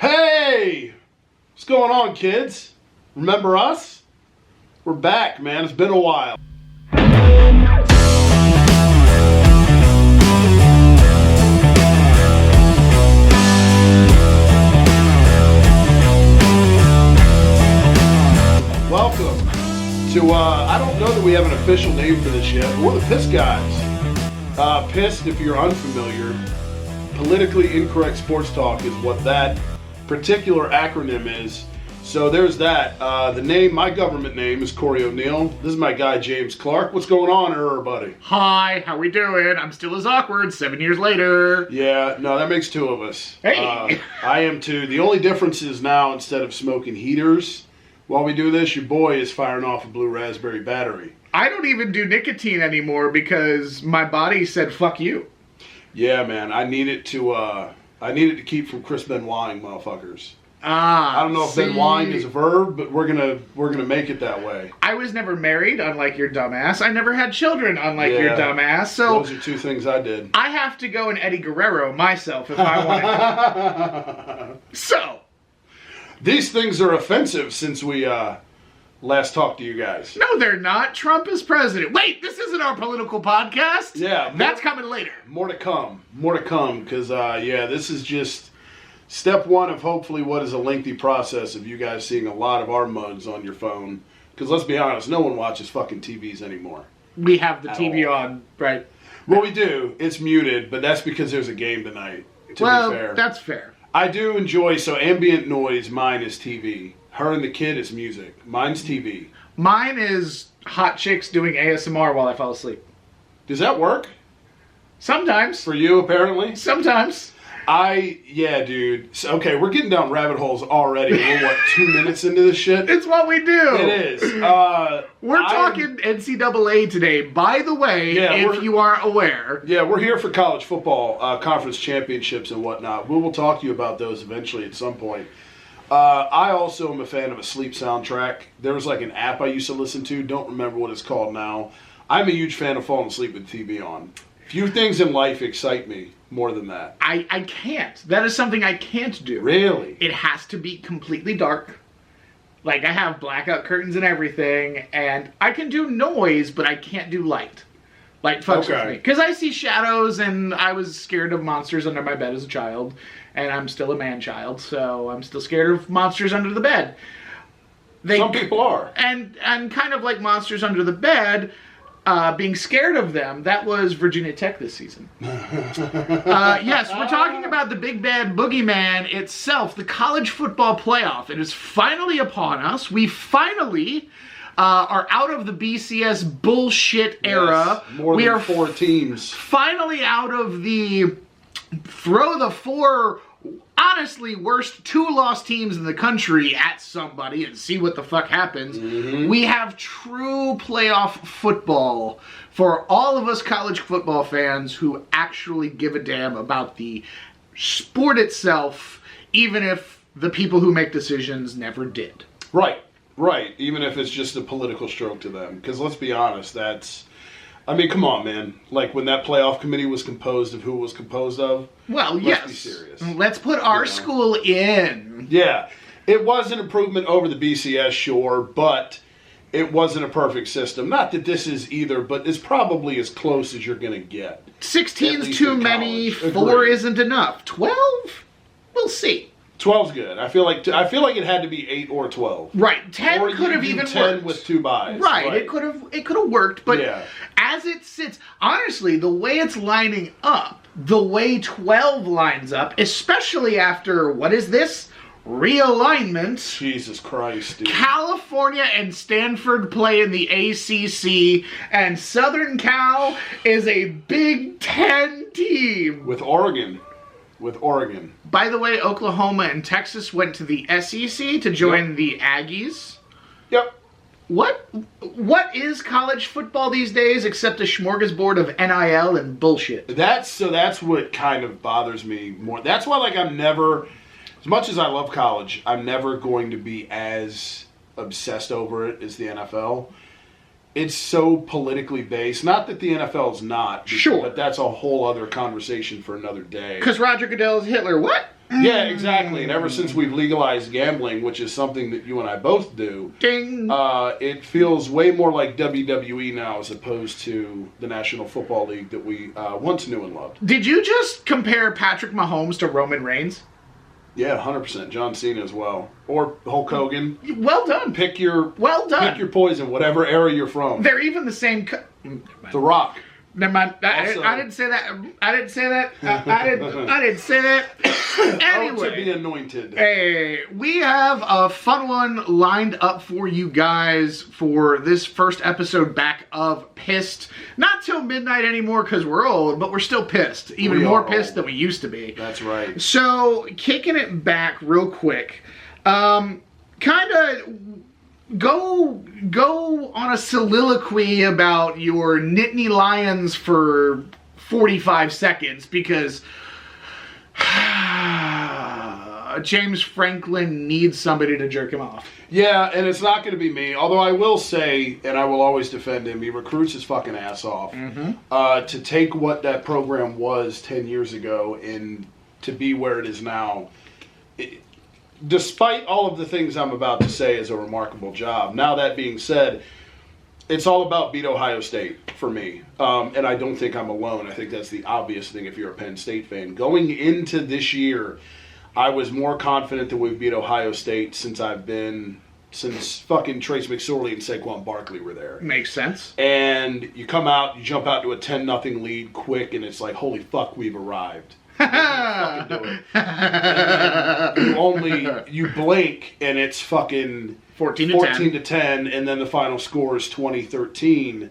Hey! What's going on, kids? Remember us? We're back, man. It's been a while. Welcome to, I don't know that we have an official name for this yet, but we're the PIST guys. PIST, if you're unfamiliar, politically incorrect sports talk is what that particular acronym is. So there's that. My government name is Cory O'Neill. This is my guy, James Clark. What's going on, everybody? Hi, how we doing? I'm still as awkward 7 years later. Yeah, no, that makes two of us. Hey! I am too. The only difference is now, instead of smoking heaters while we do this, your boy is firing off a blue raspberry battery. I don't even do nicotine anymore because my body said fuck you. Yeah, man, I need it to keep from Chris Benoit-ing motherfuckers. I don't know if Benoit is a verb, but we're gonna make it that way. I was never married, unlike your dumbass. I never had children, unlike your dumbass. So those are two things I did. I have to go and Eddie Guerrero myself if I want to. So these things are offensive since we last talked to you guys. No, they're not. Trump is president. Wait, this isn't our political podcast. Yeah, that's coming later. More to come, because this is just step one of hopefully what is a lengthy process of you guys seeing a lot of our mugs on your phone. Because let's be honest, no one watches fucking TVs anymore. We have the TV on, right? Well, we do. It's muted, but that's because there's a game tonight, to be fair. That's fair. I do enjoy, so ambient noise, mine is TV. Her and the kid is music. Mine's TV. Mine is hot chicks doing ASMR while I fall asleep. Does that work? Sometimes. For you, apparently? Sometimes. Yeah, dude. So, okay, we're getting down rabbit holes already. We're, 2 minutes into this shit? It's what we do. It is. We're talking NCAA today, by the way, if you aren't aware. Yeah, we're here for college football, conference championships and whatnot. We will talk to you about those eventually at some point. I also am a fan of a sleep soundtrack. There was like an app I used to listen to. Don't remember what it's called now. I'm a huge fan of falling asleep with the TV on. Few things in life excite me more than that. I can't. That is something I can't do. Really? It has to be completely dark. Like, I have blackout curtains and everything, and I can do noise, but I can't do light. Light fucks with me. Because I see shadows, and I was scared of monsters under my bed as a child, and I'm still a man-child, so I'm still scared of monsters under the bed. Some people are. And kind of like monsters under the bed, being scared of them, that was Virginia Tech this season. Yes, we're talking about the big bad boogeyman itself, the college football playoff. It is finally upon us. We finally are out of the BCS bullshit era. Yes, more than 4 teams. Finally out of the throw the 4 honestly worst 2 lost teams in the country at somebody and see what the fuck happens. Mm-hmm. We have true playoff football for all of us college football fans who actually give a damn about the sport itself, even if the people who make decisions never did. Right. Even if it's just a political stroke to them. Because let's be honest, come on, man. Like, when that playoff committee was composed of who it was composed of, let's be serious. Let's put our school in. Yeah. It was an improvement over the BCS, sure, but it wasn't a perfect system. Not that this is either, but it's probably as close as you're going to get. 16's too many, 4 isn't enough. 12? We'll see. 12's good. I feel like it had to be 8 or 12. Right. 10 could have even 10 worked. with 2 buys. Right. It could have worked, but as it sits, honestly, the way it's lining up, the way 12 lines up, especially after, what is this? Realignment. Jesus Christ, dude. California and Stanford play in the ACC, and Southern Cal is a Big Ten team. With Oregon. By the way, Oklahoma and Texas went to the SEC to join the Aggies. Yep. What is college football these days except a smorgasbord of NIL and bullshit? That's what kind of bothers me more. That's why, I'm never, as much as I love college, I'm never going to be as obsessed over it as the NFL. It's so politically based. Not that the NFL is not. Sure. But that's a whole other conversation for another day. Because Roger Goodell is Hitler. What? Yeah, exactly. And ever since we've legalized gambling, which is something that you and I both do, Ding. it feels way more like WWE now as opposed to the National Football League that we once knew and loved. Did you just compare Patrick Mahomes to Roman Reigns? Yeah, 100%. John Cena as well. Or Hulk Hogan. Well done. Pick your Pick your poison, whatever era you're from. They're even the same. The Rock. Never mind. I didn't say that. I didn't say that. I didn't say that. Anyway, to be anointed. Hey, we have a fun one lined up for you guys for this first episode back of PIST. Not till midnight anymore because we're old, but we're still pissed. Even more pissed than we used to be. That's right. So, kicking it back real quick, kind of go on a soliloquy about your Nittany Lions for 45 seconds because James Franklin needs somebody to jerk him off. Yeah, and it's not going to be me. Although I will say, and I will always defend him, he recruits his fucking ass off. To take what that program was 10 years ago and to be where it is now, despite all of the things I'm about to say, is a remarkable job. Now, that being said, it's all about beat Ohio State for me. And I don't think I'm alone. I think that's the obvious thing if you're a Penn State fan. Going into this year, I was more confident that we beat Ohio State since fucking Trace McSorley and Saquon Barkley were there. Makes sense. And you come out, you jump out to a 10-0 lead quick, and it's like, holy fuck, we've arrived. Fucking do it. And then you blink, and it's fucking 14 to 10, and then the final score is 2013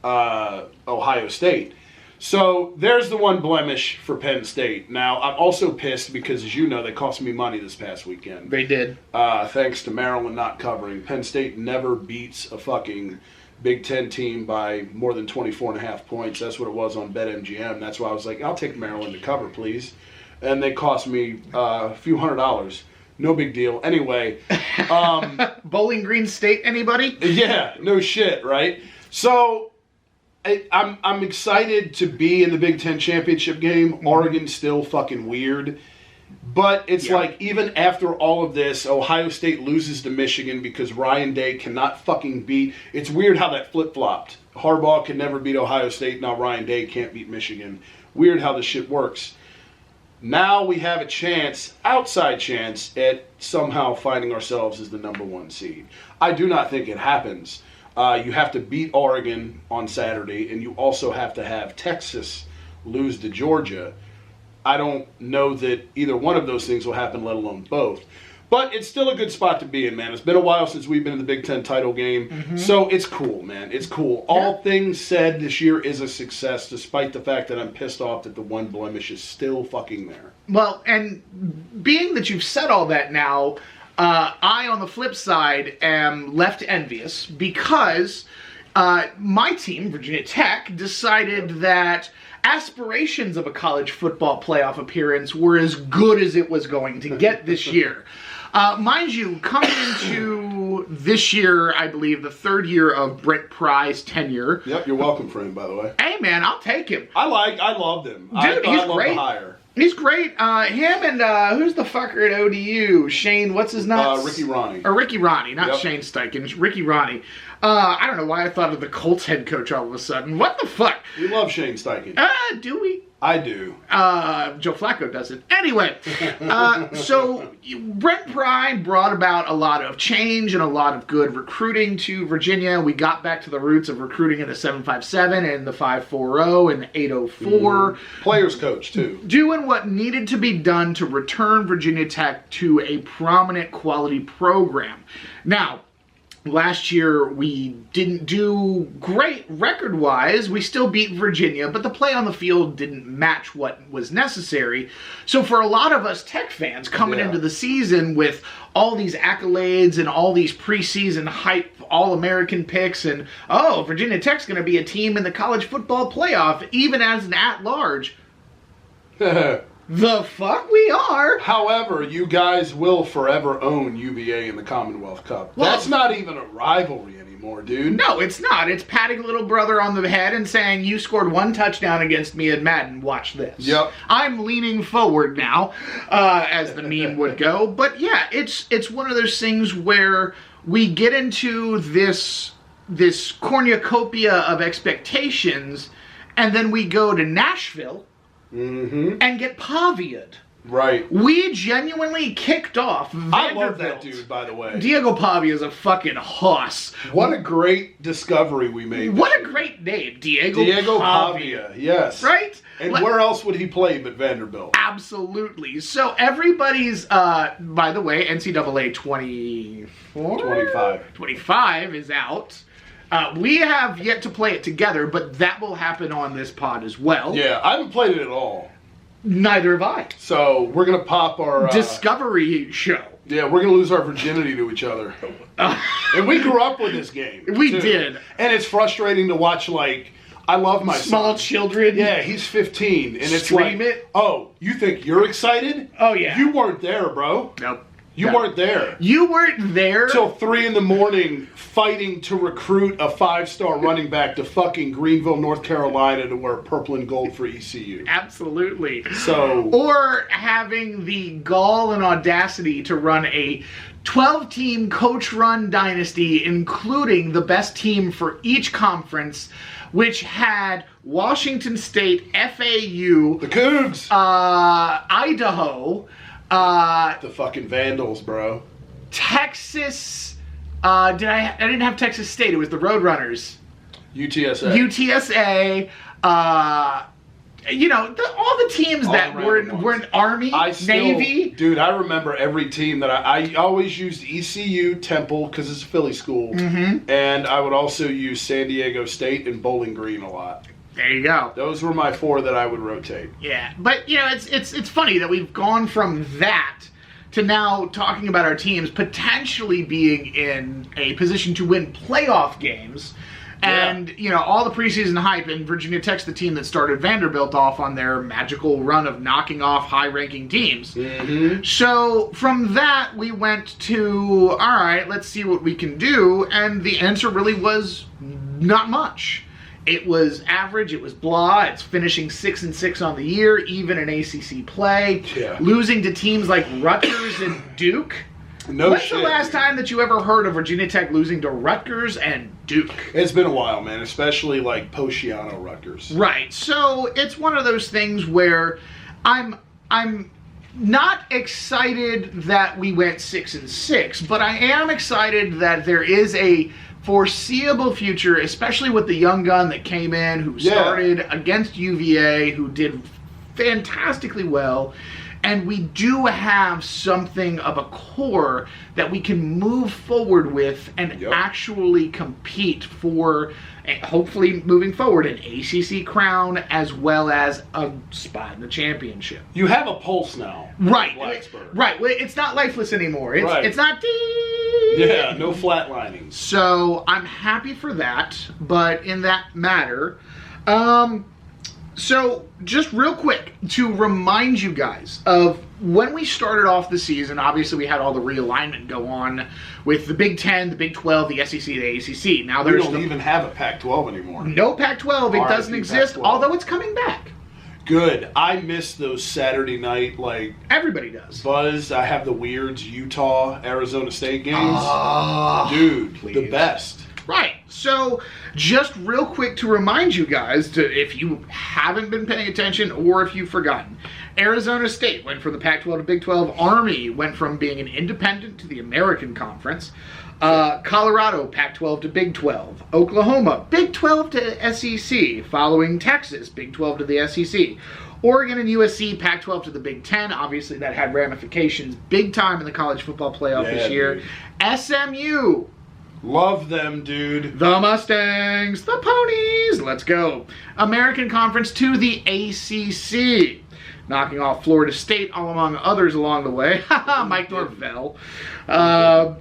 Ohio State. So there's the one blemish for Penn State. Now, I'm also pissed because, as you know, they cost me money this past weekend. They did. Thanks to Maryland not covering. Penn State never beats a fucking Big Ten team by more than 24.5 points. That's what it was on BetMGM. That's why I was like, I'll take Maryland to cover, please. And they cost me a few $100s. No big deal. Anyway. Bowling Green State, anybody? Yeah, no shit, right? So I'm excited to be in the Big Ten championship game. Oregon's still fucking weird. But it's like, even after all of this, Ohio State loses to Michigan because Ryan Day cannot fucking beat. It's weird how that flip-flopped. Harbaugh can never beat Ohio State. Now Ryan Day can't beat Michigan. Weird how this shit works. Now we have a chance, outside chance, at somehow finding ourselves as the number 1 seed. I do not think it happens. You have to beat Oregon on Saturday, and you also have to have Texas lose to Georgia. I don't know that either one of those things will happen, let alone both. But it's still a good spot to be in, man. It's been a while since we've been in the Big Ten title game. So it's cool, man. It's cool. All things said, this year is a success, despite the fact that I'm pissed off that the one blemish is still fucking there. Well, and being that you've said all that now, I, on the flip side, am left envious because my team, Virginia Tech, decided that aspirations of a college football playoff appearance were as good as it was going to get this year. Mind you, coming into this year, I believe, the 3rd year of Brent Pry's tenure. Yep, you're welcome for him, by the way. Hey, man, I'll take him. I loved him. Dude, he's great. The hire. He's great. Him and who's the fucker at ODU? Shane, what's his nuts? Ricky Ronnie. Or Ricky Ronnie, not Shane Steichen. Ricky Ronnie. I don't know why I thought of the Colts head coach all of a sudden. What the fuck? We love Shane Steichen. Do we? I do. Joe Flacco doesn't. Anyway, so Brent Pry brought about a lot of change and a lot of good recruiting to Virginia. We got back to the roots of recruiting in the 7.57 and the 5.40 and the 8.04. Players coach, too. Doing what needed to be done to return Virginia Tech to a prominent quality program. Now, last year, we didn't do great record-wise. We still beat Virginia, but the play on the field didn't match what was necessary. So for a lot of us Tech fans coming into the season with all these accolades and all these preseason hype, All-American picks, and, oh, Virginia Tech's going to be a team in the college football playoff, even as an at-large. The fuck we are. However, you guys will forever own UVA in the Commonwealth Cup. Well, that's not even a rivalry anymore, dude. No, it's not. It's patting little brother on the head and saying, you scored 1 touchdown against me at Madden. Watch this. Yep. I'm leaning forward now, as the meme would go. But yeah, it's one of those things where we get into this cornucopia of expectations, and then we go to Nashville and get pavia'd. Right. We genuinely kicked off Vanderbilt. I love that dude, by the way. Diego Pavia is a fucking hoss. What a great discovery we made. What a great name, Diego Pavia. Yes. Right? And where else would he play but Vanderbilt? Absolutely. So everybody's, by the way, NCAA 25 is out. We have yet to play it together, but that will happen on this pod as well. Yeah, I haven't played it at all. Neither have I. So we're going to pop our... Discovery show. Yeah, we're going to lose our virginity to each other. And we grew up with this game. We did. And it's frustrating to watch, like... I love my small son. Children. Yeah, he's 15. And it's Stream like, it. Oh, you think you're excited? Oh, yeah. You weren't there, bro. Nope. You weren't there. You weren't there. Till 3 a.m. fighting to recruit a 5-star running back to fucking Greenville, North Carolina to wear purple and gold for ECU. Absolutely. So... Or having the gall and audacity to run a 12-team coach-run dynasty, including the best team for each conference, which had Washington State, FAU... The Cougs! Idaho... the fucking Vandals, bro. Texas... I didn't have Texas State. It was the Roadrunners. UTSA. All the teams that were in Army, Navy. Dude, I remember every team that I always used ECU, Temple, because it's a Philly school. And I would also use San Diego State and Bowling Green a lot. There you go. Those were my 4 that I would rotate. Yeah, but it's funny that we've gone from that to now talking about our teams potentially being in a position to win playoff games. And, all the preseason hype, and Virginia Tech's the team that started Vanderbilt off on their magical run of knocking off high-ranking teams. So from that, we went to, all right, let's see what we can do. And the answer really was not much. It was average, it was blah, it's finishing 6-6 on the year, even in ACC play. Yeah. Losing to teams like Rutgers and Duke. When's the last time that you ever heard of Virginia Tech losing to Rutgers and Duke? It's been a while, man, especially like Posciano Rutgers. Right, so it's one of those things where I'm not excited that we went 6-6, but I am excited that there is a foreseeable future, especially with the young gun that came in, who started against UVA, who did fantastically well. And we do have something of a core that we can move forward with and actually compete for, hopefully moving forward, an ACC crown as well as a spot in the championship. You have a pulse now. Right. Right. It's not lifeless anymore. It's not... Yeah, no flatlining. So I'm happy for that, but in that matter... So, just real quick, to remind you guys of when we started off the season, obviously we had all the realignment go on with the Big 10, the Big 12, the SEC, the ACC. Now we don't even have a Pac-12 anymore. No Pac-12. It doesn't exist, Pac-12. Although it's coming back. Good. I miss those Saturday night, everybody does. Buzz. I have the Weirds, Utah, Arizona State games. Dude, please. The best. Right. So, just real quick to remind you guys, if you haven't been paying attention or if you've forgotten, Arizona State went from the Pac-12 to Big 12. Army went from being an independent to the American Conference. Colorado, Pac-12 to Big 12. Oklahoma, Big 12 to SEC. Following Texas, Big 12 to the SEC. Oregon and USC, Pac-12 to the Big 10. Obviously, that had ramifications big time in the college football playoff this year. Dude. SMU. Love them, dude. The Mustangs, the Ponies, let's go. American Conference to the ACC. Knocking off Florida State, all among others along the way. Mike Norvell.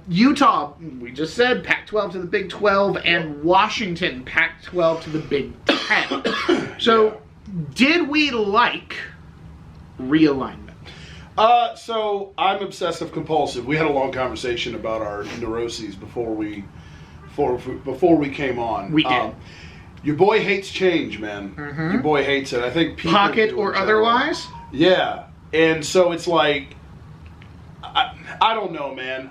Utah, we just said, Pac-12 to the Big 12. And Washington, Pac-12 to the Big 10. So, did we like realignment? So I'm obsessive compulsive. We had a long conversation about our neuroses before we came on. We did. Your boy hates change, man. Mm-hmm. Your boy hates it. I think people Pocket do or in general. otherwise? Yeah. And so it's like, I don't know, man.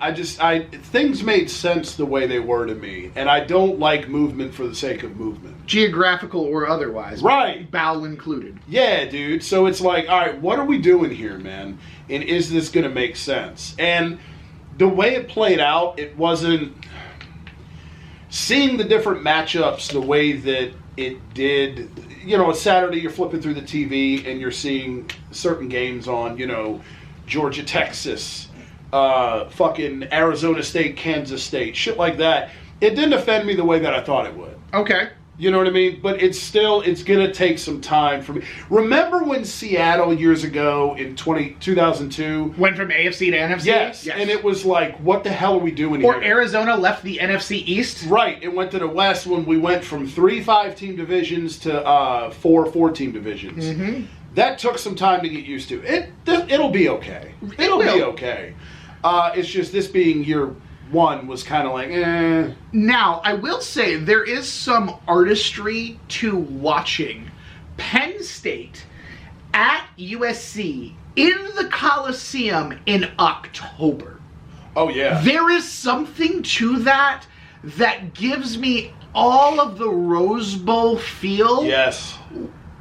Things made sense the way they were to me, and I don't like movement for the sake of movement. Geographical or otherwise. Right. Bowel included. Yeah, dude. So it's like, all right, what are we doing here, man? And is this going to make sense? And the way it played out, it wasn't... Seeing the different matchups the way that it did... You know, Saturday you're flipping through the TV and you're seeing certain games on, Georgia, Texas, fucking Arizona State, Kansas State, shit like that. It didn't offend me the way that I thought it would. Okay. You know what I mean? But it's going to take some time for me. Remember when Seattle years ago in 2002 went from AFC to NFC? Yes. And it was like, what the hell are we doing or here? Or Arizona left the NFC East? Right. It went to the West when we went from 3 5-team divisions to 4 4-team divisions. Mm-hmm. That took some time to get used to. It'll be okay. It'll be okay. It's just this being year one was kind of like, eh. Now, I will say there is some artistry to watching Penn State at USC in the Coliseum in October. Oh, yeah. There is something to that gives me all of the Rose Bowl feel. Yes.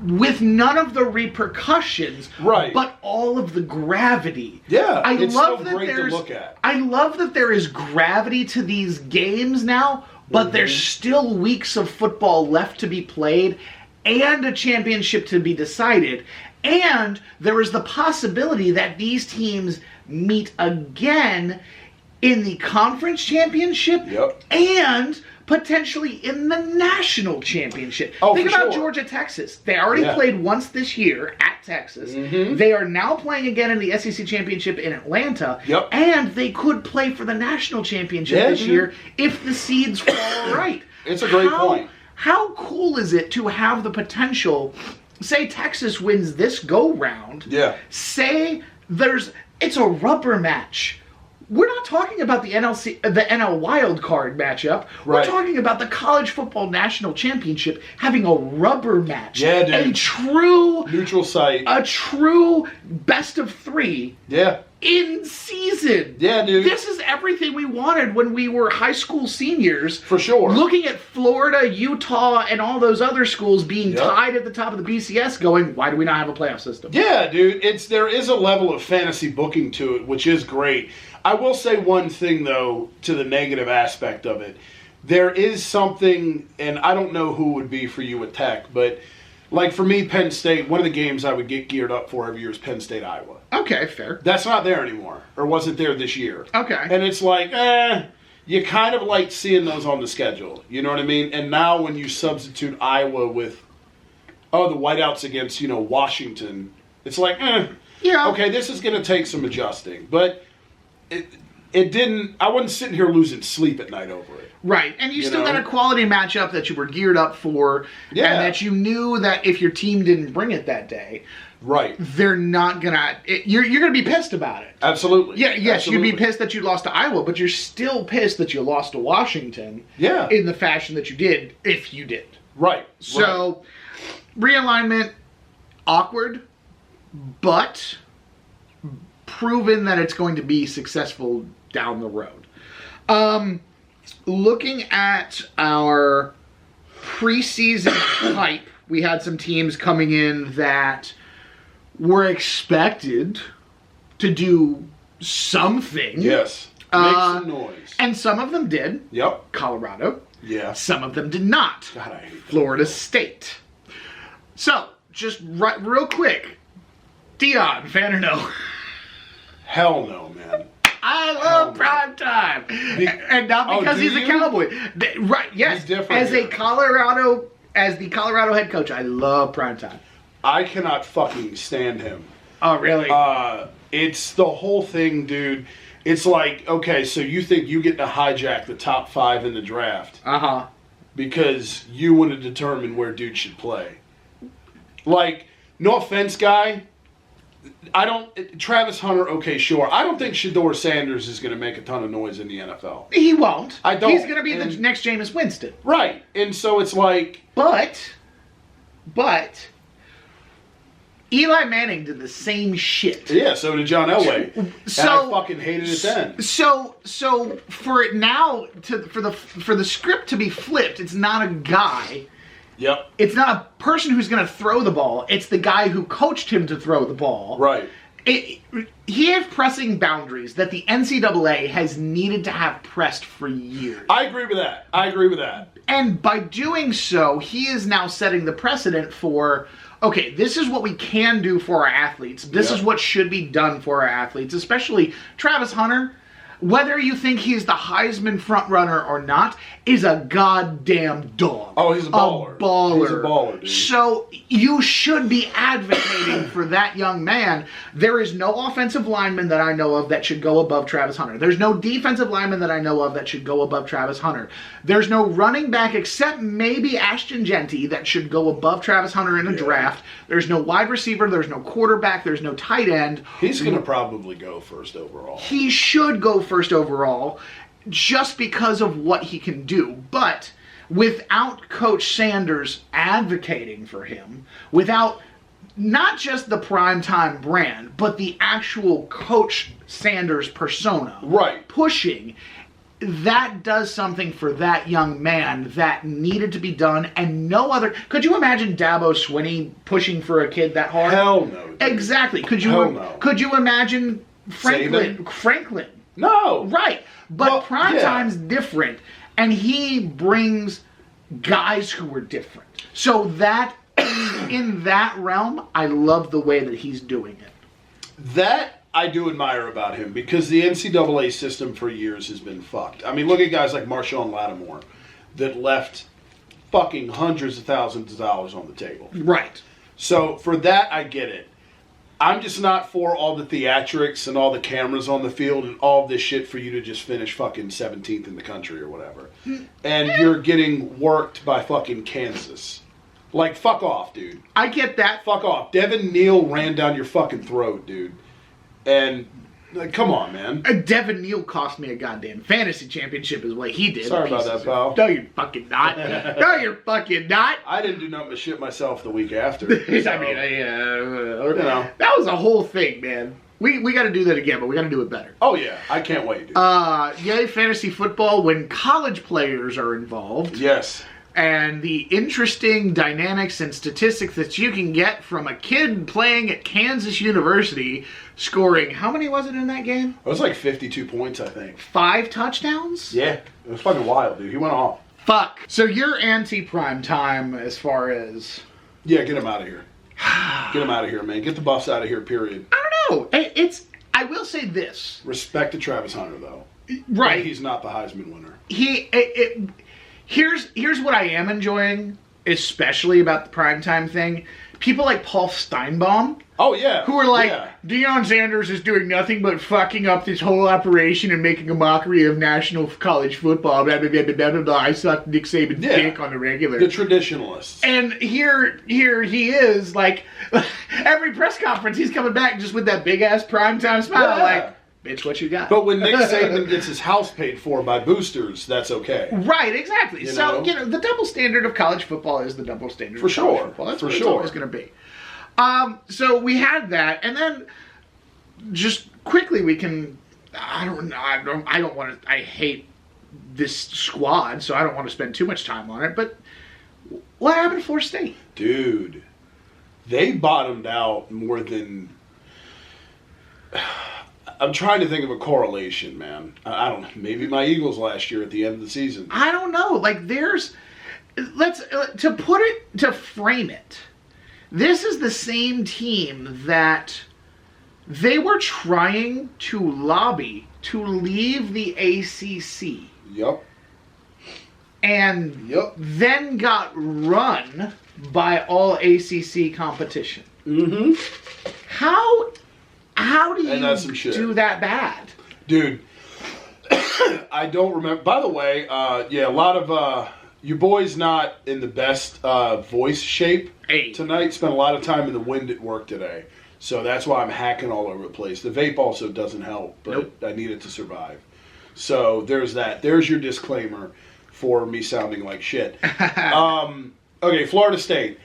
With none of the repercussions, right? But all of the gravity. Yeah, it's so great to look at. I love that there is gravity to these games now, but there's still weeks of football left to be played, and a championship to be decided, and there is the possibility that these teams meet again in the conference championship, and potentially in the national championship. Think about Georgia, Texas. They already played once this year at Texas. Mm-hmm. They are now playing again in the SEC championship in Atlanta. Yep. And they could play for the national championship this year if the seeds fall right. It's a great point. How cool is it to have the potential, say Texas wins this go-round. Yeah. Say it's a rubber match. We're not talking about the NL wild card matchup. We're talking about the college football national championship having a rubber match. Yeah, dude. A true neutral site. A true best of 3. Yeah. In season. Yeah, dude. This is everything we wanted when we were high school seniors. For sure. Looking at Florida, Utah, and all those other schools being tied at the top of the BCS going, why do we not have a playoff system? Yeah, dude. There is a level of fantasy booking to it, which is great. I will say one thing, though, to the negative aspect of it. There is something, and I don't know who it would be for you at Tech, but like for me, Penn State, one of the games I would get geared up for every year is Penn State, Iowa. Okay, fair. That's not there anymore, or wasn't there this year. Okay. And it's like, you kind of like seeing those on the schedule. You know what I mean? And now when you substitute Iowa with, the whiteouts against, Washington, it's like, yeah. Okay, this is going to take some adjusting. But it didn't, I wasn't sitting here losing sleep at night over it. Right, and you still got a quality matchup that you were geared up for, and that you knew that if your team didn't bring it that day, they're not gonna. You're gonna be pissed about it. Absolutely. Yeah. Yes, you'd be pissed that you lost to Iowa, but you're still pissed that you lost to Washington. Yeah. In the fashion that you did, if you did. Right. So, realignment, awkward, but proven that it's going to be successful down the road. Looking at our preseason hype, we had some teams coming in that were expected to do something. Yes. Make some noise. And some of them did. Yep. Colorado. Yeah. Some of them did not. God, I hate Florida State. So, just real quick. Dion, fan or no? Hell no, man. I love prime time, and not because he's a Cowboy. Right? Yes. As the Colorado head coach, I love prime time. I cannot fucking stand him. Oh, really? It's the whole thing, dude. It's like, okay, so you think you get to hijack the top 5 in the draft? Because you want to determine where dude should play. Like, no offense, guy. Travis Hunter, okay, sure. I don't think Shedeur Sanders is going to make a ton of noise in the NFL. He won't. I don't. He's going to be the next Jameis Winston. Right. And so it's like... But Eli Manning did the same shit. Yeah, so did John Elway. So and I fucking hated it then. So for it now for the script to be flipped, it's not a guy. Yep. It's not a person who's going to throw the ball. It's the guy who coached him to throw the ball. Right. He is pressing boundaries that the NCAA has needed to have pressed for years. I agree with that. And by doing so, he is now setting the precedent for, okay, this is what we can do for our athletes. This is what should be done for our athletes, especially Travis Hunter. Whether you think he's the Heisman frontrunner or not, is a goddamn dog. Oh, he's a baller. A baller. He's a baller, dude. So you should be advocating for that young man. There is no offensive lineman that I know of that should go above Travis Hunter. There's no defensive lineman that I know of that should go above Travis Hunter. There's no running back except maybe Ashton Genty that should go above Travis Hunter in a draft. There's no wide receiver. There's no quarterback. There's no tight end. He's going to probably go first overall. He should go first overall just because of what he can do. But without Coach Sanders advocating for him, without not just the primetime brand, but the actual Coach Sanders persona pushing, that does something for that young man that needed to be done, and no other. Could you imagine Dabo Swinney pushing for a kid that hard? Hell no. Dude. Exactly. Could you imagine Franklin? No. Right. But primetime's different, and he brings guys who are different. So that in that realm, I love the way that he's doing it. That I do admire about him, because the NCAA system for years has been fucked. I mean, look at guys like Marshawn Lattimore that left fucking hundreds of thousands of dollars on the table. Right. So for that, I get it. I'm just not for all the theatrics and all the cameras on the field and all this shit for you to just finish fucking 17th in the country or whatever. And you're getting worked by fucking Kansas. Like, fuck off, dude. I get that. Fuck off. Devin Neal ran down your fucking throat, dude. And, like, come on, man. Devin Neal cost me a goddamn fantasy championship is what he did. Sorry about that, pal. No, you're fucking not. No, you're fucking not. I didn't do nothing but shit myself the week after. So, I mean, that was a whole thing, man. We got to do that again, but we got to do it better. Oh, yeah. I can't wait, dude. Yay, fantasy football when college players are involved. Yes. And the interesting dynamics and statistics that you can get from a kid playing at Kansas University, scoring, how many was it in that game? It was like 52 points, I think. 5 touchdowns? Yeah. It was fucking wild, dude. He went off. Fuck. So you're anti-prime time as far as... Yeah, get him out of here. Get him out of here, man. Get the Buffs out of here, period. I don't know. I will say this. Respect to Travis Hunter, though. Right. But he's not the Heisman winner. Here's what I am enjoying, especially about the primetime thing. People like Paul Steinbaum. Oh, yeah. Who are like, Deion Sanders is doing nothing but fucking up this whole operation and making a mockery of national college football. Blah, blah, blah, blah, blah, blah. I suck Nick Saban's dick on the regular. The traditionalists. And here he is, like, every press conference, he's coming back just with that big-ass primetime smile, like, bitch, what you got? But when Nick Saban gets his house paid for by boosters, that's okay. Right, exactly. The double standard of college football is the double standard of college football. That's what it's always going to be. So we had that, and then just quickly we can. I don't want to. I hate this squad, so I don't want to spend too much time on it. But what happened to Florida State? Dude, they bottomed out more than. I'm trying to think of a correlation, man. I don't know. Maybe my Eagles last year at the end of the season. I don't know. Like, to frame it. This is the same team that they were trying to lobby to leave the ACC. Yep. And then got run by all ACC competition. Mm-hmm. How do you do that bad? Dude, I don't remember. By the way, a lot of your boy's not in the best voice shape tonight. Spent a lot of time in the wind at work today. So that's why I'm hacking all over the place. The vape also doesn't help, but I need it to survive. So there's that. There's your disclaimer for me sounding like shit. Okay, Florida State.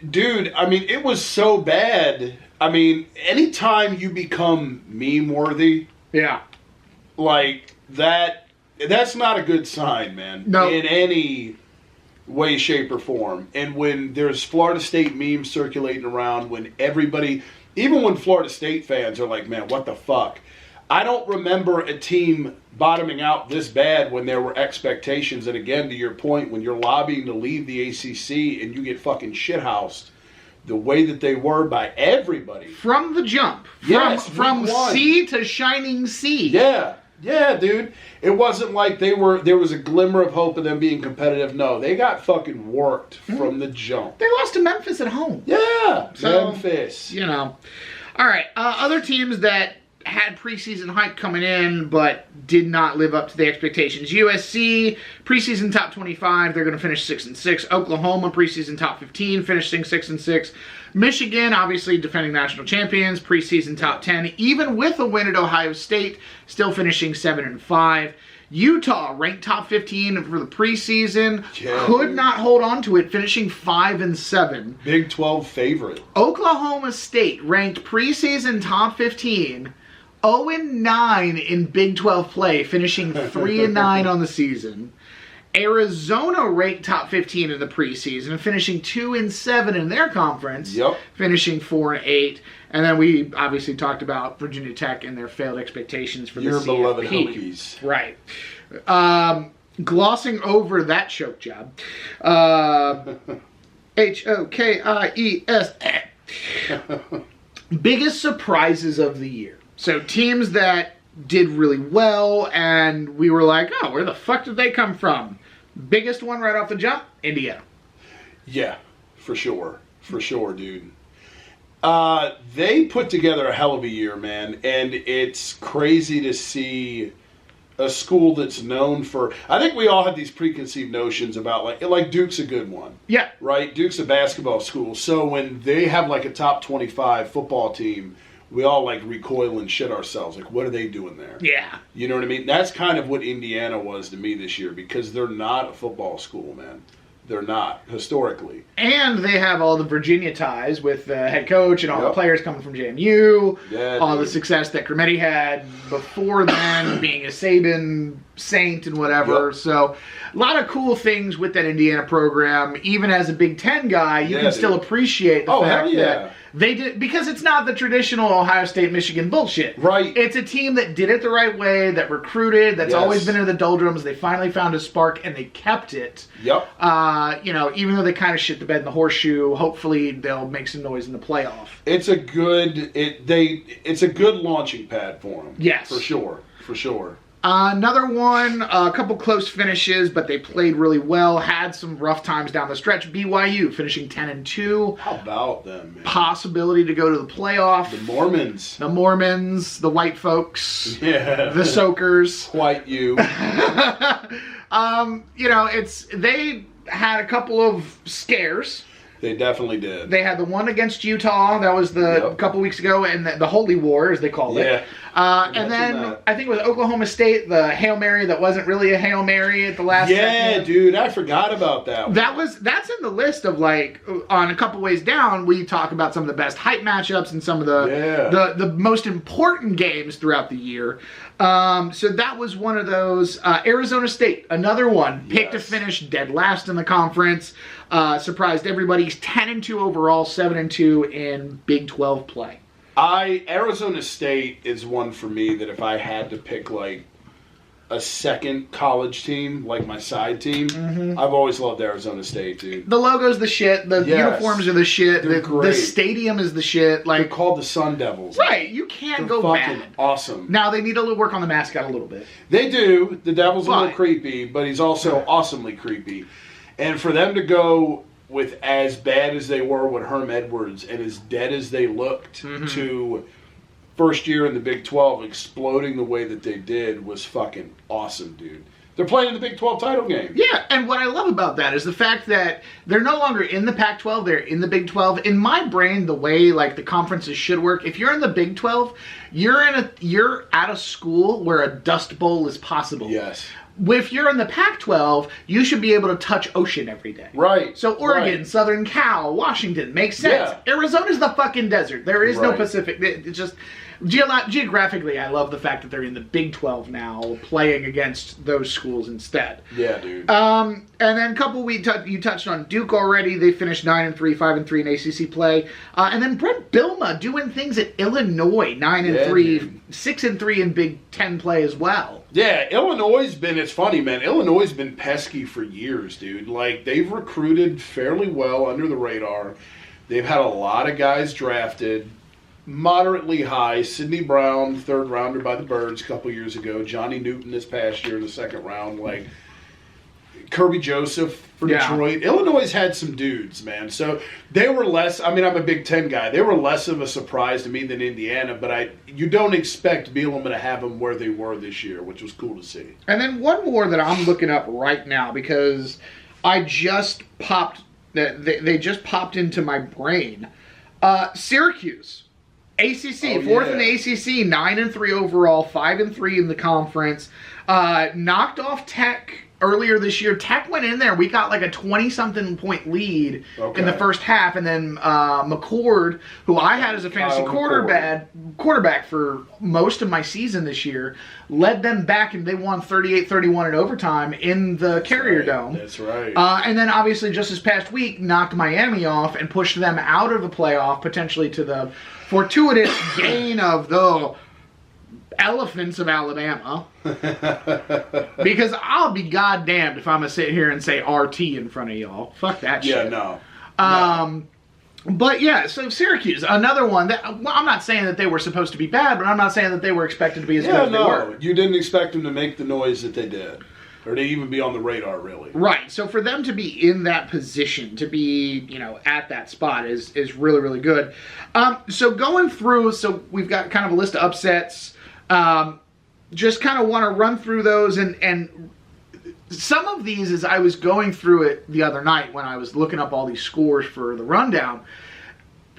Dude, I mean, it was so bad. I mean, anytime you become meme-worthy, like that's not a good sign, man. No. In any way, shape, or form. And when there's Florida State memes circulating around, when everybody, even when Florida State fans are like, man, what the fuck? I don't remember a team bottoming out this bad when there were expectations. And again, to your point, when you're lobbying to leave the ACC and you get fucking shithoused the way that they were by everybody. From the jump. From sea to shining sea. Yeah, dude. It wasn't like there was a glimmer of hope of them being competitive. No, they got fucking worked from the jump. They lost to Memphis at home. Yeah, so, Memphis. You know. All right, other teams that had preseason hype coming in but did not live up to the expectations. USC, preseason top 25, they're going to finish 6-6. Oklahoma, preseason top 15, finishing 6-6. Michigan, obviously defending national champions, preseason top 10, even with a win at Ohio State, still finishing 7-5. Utah, ranked top 15 for the preseason, could not hold on to it, finishing 5-7. Big 12 favorite. Oklahoma State, ranked preseason top 15, 0-9 in Big 12 play, finishing 3-9 on the season. Arizona ranked top 15 in the preseason and finishing 2-7 in their conference, finishing 4-8. And then we obviously talked about Virginia Tech and their failed expectations for your the CFP. beloved Hokies. Right. Glossing over that choke job. Hokies. Biggest surprises of the year. So teams that did really well and we were like, oh, where the fuck did they come from? Biggest one right off the jump, Indiana. Yeah, for sure. For sure, dude. They put together a hell of a year, man. And it's crazy to see a school that's known for... I think we all had these preconceived notions about, like Duke's a good one. Yeah. Right? Duke's a basketball school. So when they have, like, a top 25 football team, we all, like, recoil and shit ourselves. Like, what are they doing there? Yeah. You know what I mean? That's kind of what Indiana was to me this year because they're not a football school, man. They're not, historically. And they have all the Virginia ties with the head coach and all the players coming from JMU. All the success that Crometti had before then, being a Saban saint and whatever. So, a lot of cool things with that Indiana program. Even as a Big Ten guy, you can still appreciate the fact that they did, because it's not the traditional Ohio State, Michigan bullshit. Right. It's a team that did it the right way, that recruited, that's always been in the doldrums. They finally found a spark and they kept it. Yep. You know, even though they kind of shit the bed in the horseshoe, hopefully they'll make some noise in the playoff. It's a good it's a good launching pad for them. Yes. For sure. For sure. Another one, a couple close finishes, but they played really well. Had some rough times down the stretch. BYU finishing 10-2. How about them, man? Possibility to go to the playoff. The Mormons. The Mormons, the white folks. Yeah. The Soakers. Quite you. You know, they had a couple of scares. They definitely did. They had the one against Utah. That was a couple weeks ago, and the Holy War, as they called it. And then I think with Oklahoma State, the Hail Mary that wasn't really a Hail Mary at the last second. Yeah, dude, I forgot about that one. That's in the list of, like, on a couple ways down, we talk about some of the best hype matchups and some of the most important games throughout the year. So that was one of those. Arizona State, another one, picked to finish dead last in the conference. Surprised everybody. 10-2 overall, 7-2 in Big 12 play. Arizona State is one for me that if I had to pick, like, a second college team, like my side team, I've always loved Arizona State, dude. The logo's the shit. The uniforms are the shit. They're great. The stadium is the shit. Like, they're called the Sun Devils. Right. You can't go fucking bad. Awesome. Now, they need a little work on the mascot a little bit. They do. The Devil's a little creepy, but he's also awesomely creepy. And for them to go with as bad as they were with Herm Edwards and as dead as they looked to first year in the Big 12 exploding the way that they did was fucking awesome, dude. They're playing in the Big 12 title game. Yeah, and what I love about that is the fact that they're no longer in the Pac-12, they're in the Big 12. In my brain, the way like the conferences should work, if you're in the Big 12, you're at a school where a Dust Bowl is possible. Yes. If you're in the Pac-12, you should be able to touch ocean every day. Right. So Oregon, right. Southern Cal, Washington, makes sense. Yeah. Arizona's the fucking desert. There is no Right. Pacific. It's just geographically, I love the fact that they're in the Big 12 now, playing against those schools instead. Yeah, dude. And then a couple you touched on Duke already. They finished 9-3, 5-3 in ACC play. And then Brent Bilma doing things at Illinois, 9-3, 6-3 in Big 10 play as well. Yeah, it's funny, man. Illinois has been pesky for years, dude. Like, they've recruited fairly well under the radar. They've had a lot of guys drafted moderately high. Sidney Brown, 3rd rounder by the Birds a couple years ago. Johnny Newton this past year in the 2nd round. Like, Kirby Joseph for Detroit. Illinois had some dudes, man. So they were less, I'm a Big Ten guy. They were less of a surprise to me than Indiana, but you don't expect Bielema to have them where they were this year, which was cool to see. And then one more that I'm looking up right now because I just popped, they just popped into my brain. Syracuse. ACC, 4th in the ACC, 9-3 overall, 5-3 in the conference. Knocked off Tech earlier this year. Tech went in there. We got like a 20-something point lead in the first half, and then McCord, who I had as a fantasy quarterback for most of my season this year, led them back, and they won 38-31 in overtime in the Carrier Dome. That's right. And then obviously just this past week knocked Miami off and pushed them out of the playoff, potentially to the fortuitous gain of the Elephants of Alabama. Because I'll be goddamned if I'm going to sit here and say RT in front of y'all. Fuck that shit. Yeah, no. But yeah, so Syracuse, another one that, well, I'm not saying that they were supposed to be bad, but I'm not saying that they were expected to be as good as they were. You didn't expect them to make the noise that they did. Or to even be on the radar, really. Right. So for them to be in that position, to be, at that spot is really, really good. So going through, so we've got kind of a list of upsets. Just kind of want to run through those, and some of these, as I was going through it the other night when I was looking up all these scores for the rundown,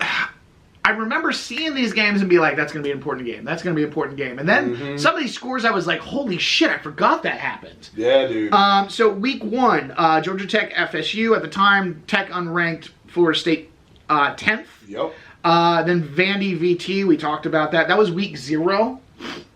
I remember seeing these games and be like, that's going to be an important game. That's going to be an important game. And then some of these scores, I was like, holy shit, I forgot that happened. Yeah, dude. So week 1, Georgia Tech, FSU. At the time, Tech unranked, Florida State 10th. Yep. Then Vandy VT, we talked about that. That was week 0.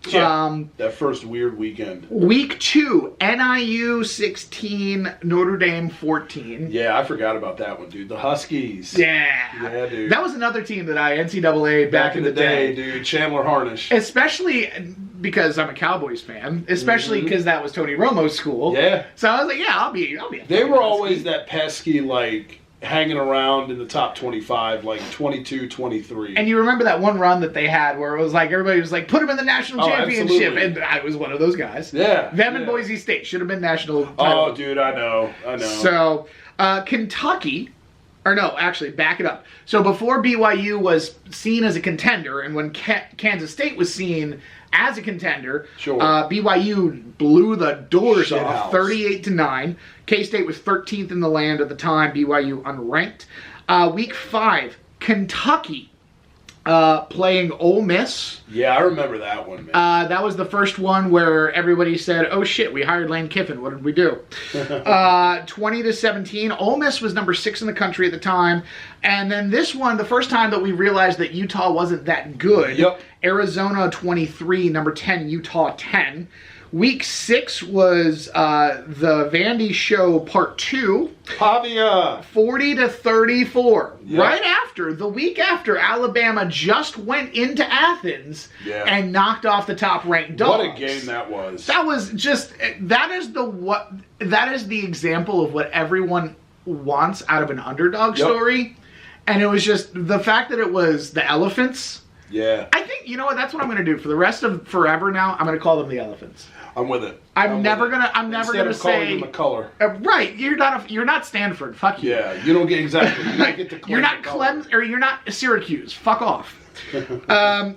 Yeah, that first weird weekend. Week 2, NIU 16, Notre Dame 14. Yeah, I forgot about that one, dude. The Huskies. Yeah, dude. That was another team that I NCAA back in the day, dude. Chandler Harnish. Especially because I'm a Cowboys fan. Especially because that was Tony Romo's school. Yeah. So I was like, yeah, I'll be. They were always that pesky, like, hanging around in the top 25, like 22-23. And you remember that one run that they had where it was like, everybody was like, put them in the national championship. Absolutely. And I was one of those guys. Yeah. Them and Boise State should have been national title. Oh, dude, I know. So, Kentucky, or no, actually, back it up. So before BYU was seen as a contender, and when Kansas State was seen as a contender, BYU blew the doors off, 38-9. K-State was 13th in the land at the time. BYU unranked. Week 5, Kentucky playing Ole Miss. Yeah, I remember that one, man. That was the first one where everybody said, "Oh shit, we hired Lane Kiffin. What did we do?" 20-17. Ole Miss was number 6 in the country at the time, and then this one, the first time that we realized that Utah wasn't that good. Yep. Arizona 23, number 10, Utah 10. Week 6 was the Vandy Show Part 2. Pavia. 40-34. Yep. Right after, the week after, Alabama just went into Athens and knocked off the top-ranked Dogs. What a game that was. That was just, that is the example of what everyone wants out of an underdog story. And it was just the fact that it was the Elephants. Yeah. I think, you know what, that's what I'm going to do. For the rest of forever now, I'm going to call them the Elephants. I'm with it. I'm never gonna say. Instead of calling them a color. Right, you're not Stanford. Fuck you. Yeah, you don't get exactly. You don't get to claim You're not the color. Clemson, or you're not Syracuse. Fuck off.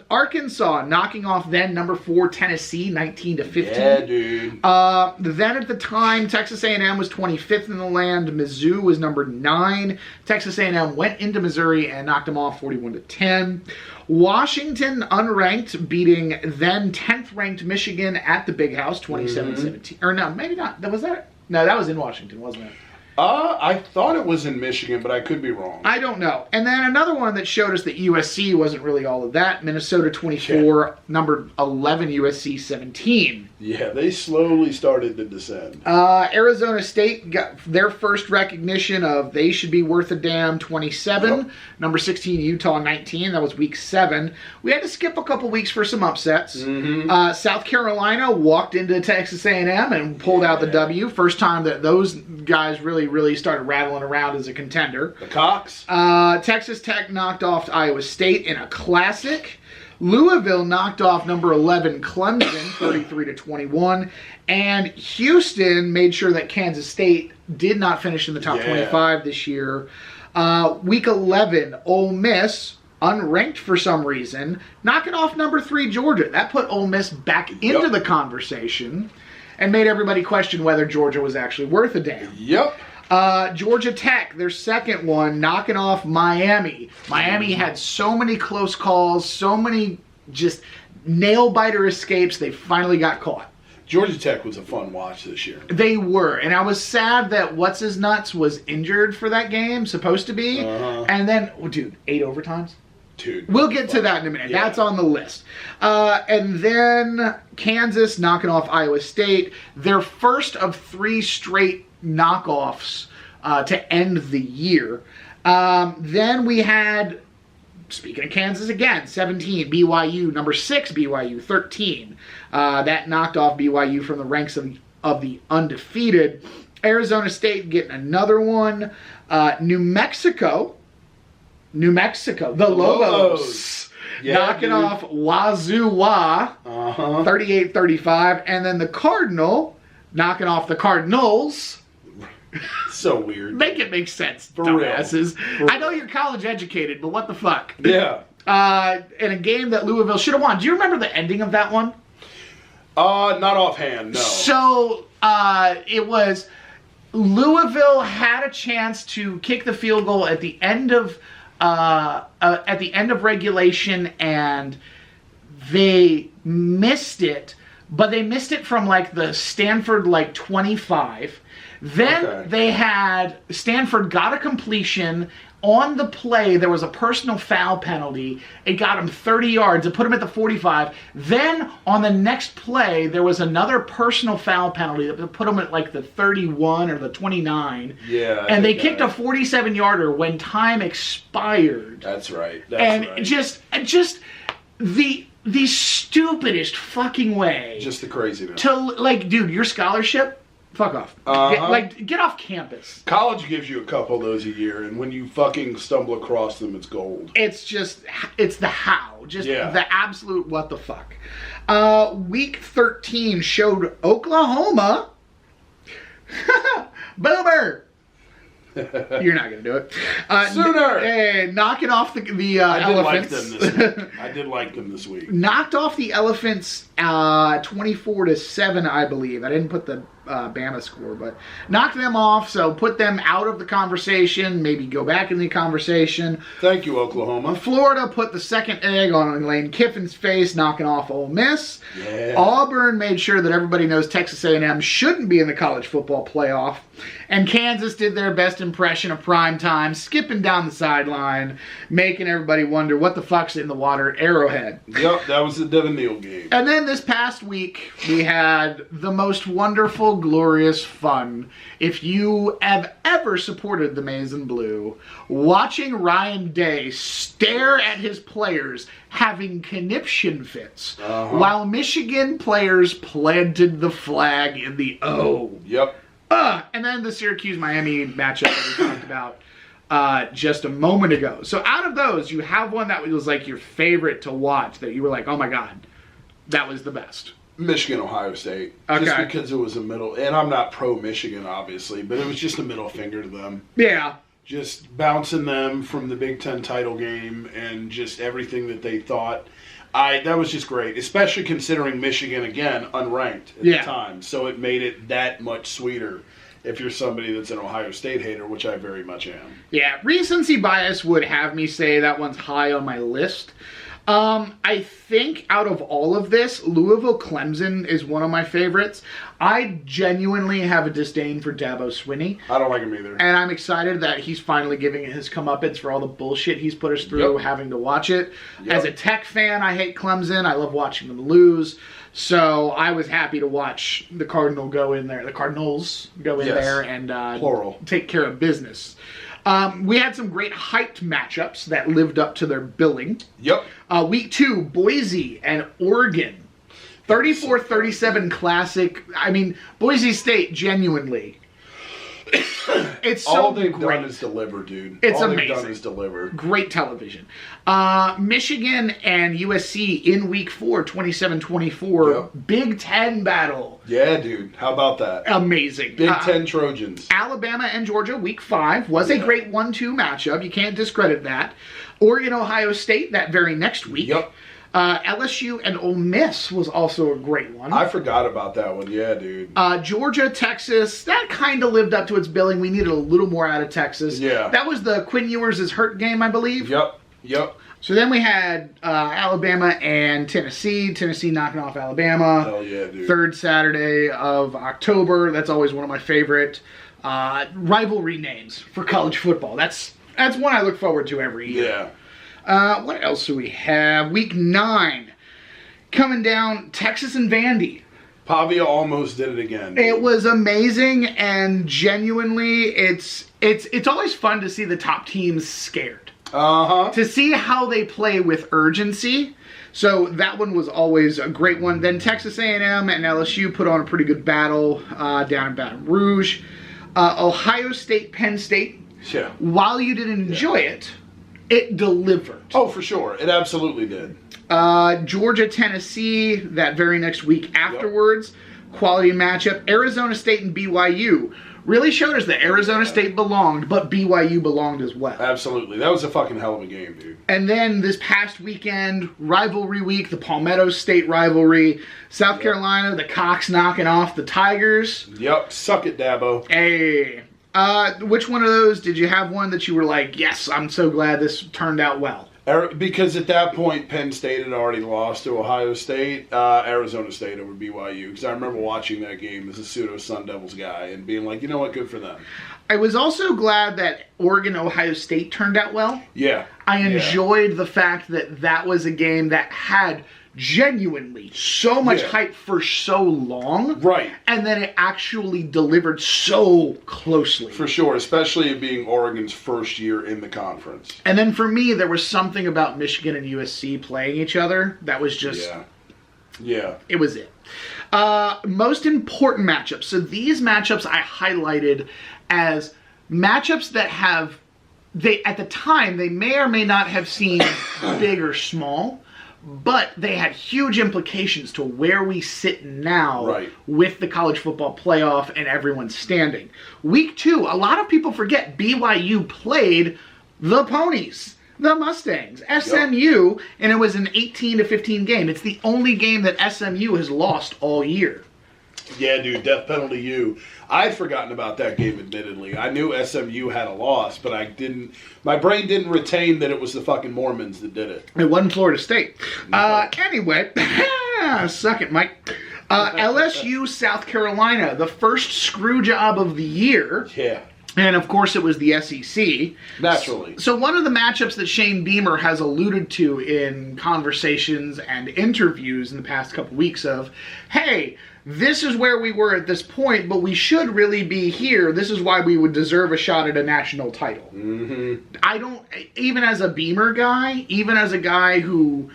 Arkansas knocking off then number 4 Tennessee 19-15. Yeah, dude. Then at the time, Texas A&M was 25th in the land. Mizzou was number 9. Texas A&M went into Missouri and knocked them off 41-10. Washington unranked, beating then 10th ranked Michigan at the Big House 27-17. Or no, maybe not. That was that. No, that was in Washington, wasn't it? I thought it was in Michigan, but I could be wrong. I don't know. And then another one that showed us that USC wasn't really all of that. Minnesota 24, number 11 USC 17. Yeah, they slowly started to descend. Arizona State got their first recognition of they should be worth a damn 27. Yep. Number 16 Utah 19. That was week 7. We had to skip a couple weeks for some upsets. South Carolina walked into Texas A&M and pulled out the W. First time that those guys really started rattling around as a contender. The Cox. Texas Tech knocked off Iowa State in a classic. Louisville knocked off number 11 Clemson 33-21, and Houston made sure that Kansas State did not finish in the top 25 this year. Week 11, Ole Miss, unranked for some reason, knocking off number 3 Georgia. That put Ole Miss back into the conversation and made everybody question whether Georgia was actually worth a damn. Georgia Tech, their second one, knocking off Miami. Miami had so many close calls, so many just nail-biter escapes, they finally got caught. Georgia Tech was a fun watch this year. They were, and I was sad that What's-His-Nuts was injured for that game, supposed to be, and then, dude, 8 overtimes? Dude. We'll get to that in a minute. Yeah. That's on the list. And then Kansas knocking off Iowa State. Their first of 3 straight knockoffs to end the year. Then we had, speaking of Kansas again, 17 BYU, number 6 BYU, 13. That knocked off BYU from the ranks of the undefeated. Arizona State getting another one. New Mexico, the Lobos. Knocking off Wazoo-Wa, 38-35. And then the Cardinal knocking off the Cardinals. So weird. Make it make sense, For dumbasses. real. I know you're college educated, but what the fuck? Yeah. In a game that Louisville should have won. Do you remember the ending of that one? Not offhand, no. So, it was Louisville had a chance to kick the field goal at the end of regulation, and they missed it, but they missed it from like the Stanford 25. Then they had Stanford got a completion on the play. There was a personal foul penalty. It got him 30 yards. It put him at the 45. Then on the next play, there was another personal foul penalty that put him at like the 31 or the 29. Yeah. And they kicked a 47-yarder when time expired. That's right. Just the stupidest fucking way. Just the craziness. To dude, your scholarship. Fuck off. Get off campus. College gives you a couple of those a year, and when you fucking stumble across them, it's gold. It's the how. The absolute what the fuck. Week 13 showed Oklahoma. Boomer. You're not going to do it. Sooner! Knocking off the Elephants. I did like them this week. Knocked off the Elephants 24-7, I believe. I didn't put the Bama score, but knocked them off, so put them out of the conversation, maybe go back in the conversation. Thank you, Oklahoma. Florida put the second egg on Lane Kiffin's face, knocking off Ole Miss. Yeah. Auburn made sure that everybody knows Texas A&M shouldn't be in the college football playoff. And Kansas did their best impression of prime time, skipping down the sideline, making everybody wonder what the fuck's in the water at Arrowhead. Yep, that was the Devin Neal game. And then this past week, we had the most wonderful, glorious fun. If you have ever supported the Maize and Blue, watching Ryan Day stare at his players having conniption fits while Michigan players planted the flag in the O. Yep. And then the Syracuse-Miami matchup that we talked about just a moment ago. So out of those, you have one that was like your favorite to watch that you were like, oh my God, that was the best. Michigan, Ohio State. Okay. Just because it was a middle, and I'm not pro-Michigan, obviously, but it was just a middle finger to them. Yeah. just bouncing them from the Big Ten title game and just everything that they thought. That was just great, especially considering Michigan, again, unranked at the time. So it made it that much sweeter if you're somebody that's an Ohio State hater, which I very much am. Yeah, recency bias would have me say that one's high on my list. I think out of all of this, Louisville-Clemson is one of my favorites. I genuinely have a disdain for Dabo Swinney. I don't like him either. And I'm excited that he's finally giving it his comeuppance for all the bullshit he's put us through having to watch it. As a Tech fan, I hate Clemson. I love watching them lose. So I was happy to watch the Cardinals go in there and plural. Take care of business. We had some great hyped matchups that lived up to their billing. Yep. Week 2, Boise and Oregon. 34-37 classic. I mean, Boise State, genuinely. It's so all they've great. done is deliver, dude. It's all amazing. They've done is deliver. Great television. Michigan and USC in week 4, 27-24. Big Ten battle. Yeah, dude. How about that? Amazing. Big Ten Trojans. Alabama and Georgia, week 5, was a great 1-2 matchup. You can't discredit that. Oregon, Ohio State, that very next week. Yep. LSU and Ole Miss was also a great one. I forgot about that one. Yeah, dude. Georgia, Texas, that kind of lived up to its billing. We needed a little more out of Texas. Yeah. That was the Quinn Ewers is hurt game, I believe. Yep. So then we had Alabama and Tennessee. Tennessee knocking off Alabama. Hell yeah, dude. Third Saturday of October. That's always one of my favorite rivalry names for college football. That's one I look forward to every year. Yeah. What else do we have? Week 9. Coming down, Texas and Vandy. Pavia almost did it again, dude. It was amazing, and genuinely, it's always fun to see the top teams scared. To see how they play with urgency. So that one was always a great one. Then Texas A&M and LSU put on a pretty good battle down in Baton Rouge. Ohio State, Penn State. Yeah. While you didn't enjoy it, it delivered. Oh, for sure. It absolutely did. Georgia, Tennessee, that very next week afterwards. Quality matchup. Arizona State and BYU. Really showed us that Arizona State belonged, but BYU belonged as well. Absolutely. That was a fucking hell of a game, dude. And then this past weekend, rivalry week, the Palmetto State rivalry. South Carolina, the Cox knocking off the Tigers. Yep. Suck it, Dabo. Hey. Which one of those did you have one that you were like, yes, I'm so glad this turned out well? Because at that point, Penn State had already lost to Ohio State, Arizona State over BYU. Because I remember watching that game as a pseudo Sun Devils guy and being like, you know what, good for them. I was also glad that Oregon, Ohio State turned out well. Yeah. I enjoyed the fact that that was a game that had genuinely so much hype for so long. Right. And then it actually delivered so closely. For sure, especially it being Oregon's first year in the conference. And then for me, there was something about Michigan and USC playing each other that was just... Yeah. It was it. Most important matchups. So these matchups I highlighted as matchups that have... at the time, they may or may not have seemed big or small, but they had huge implications to where we sit now with the college football playoff and everyone's standing. Week 2, a lot of people forget BYU played the Ponies, the Mustangs, SMU, and it was an 18-15 game. It's the only game that SMU has lost all year. Yeah, dude, death penalty U. I'd forgotten about that game, admittedly. I knew SMU had a loss, but my brain didn't retain that it was the fucking Mormons that did it. It wasn't Florida State. Anyway, suck it, Mike. LSU, South Carolina, the first screw job of the year. Yeah. And, of course, it was the SEC. Naturally. So one of the matchups that Shane Beamer has alluded to in conversations and interviews in the past couple weeks of, hey, this is where we were at this point, but we should really be here. This is why we would deserve a shot at a national title. I don't, even as a Beamer guy, even as a guy who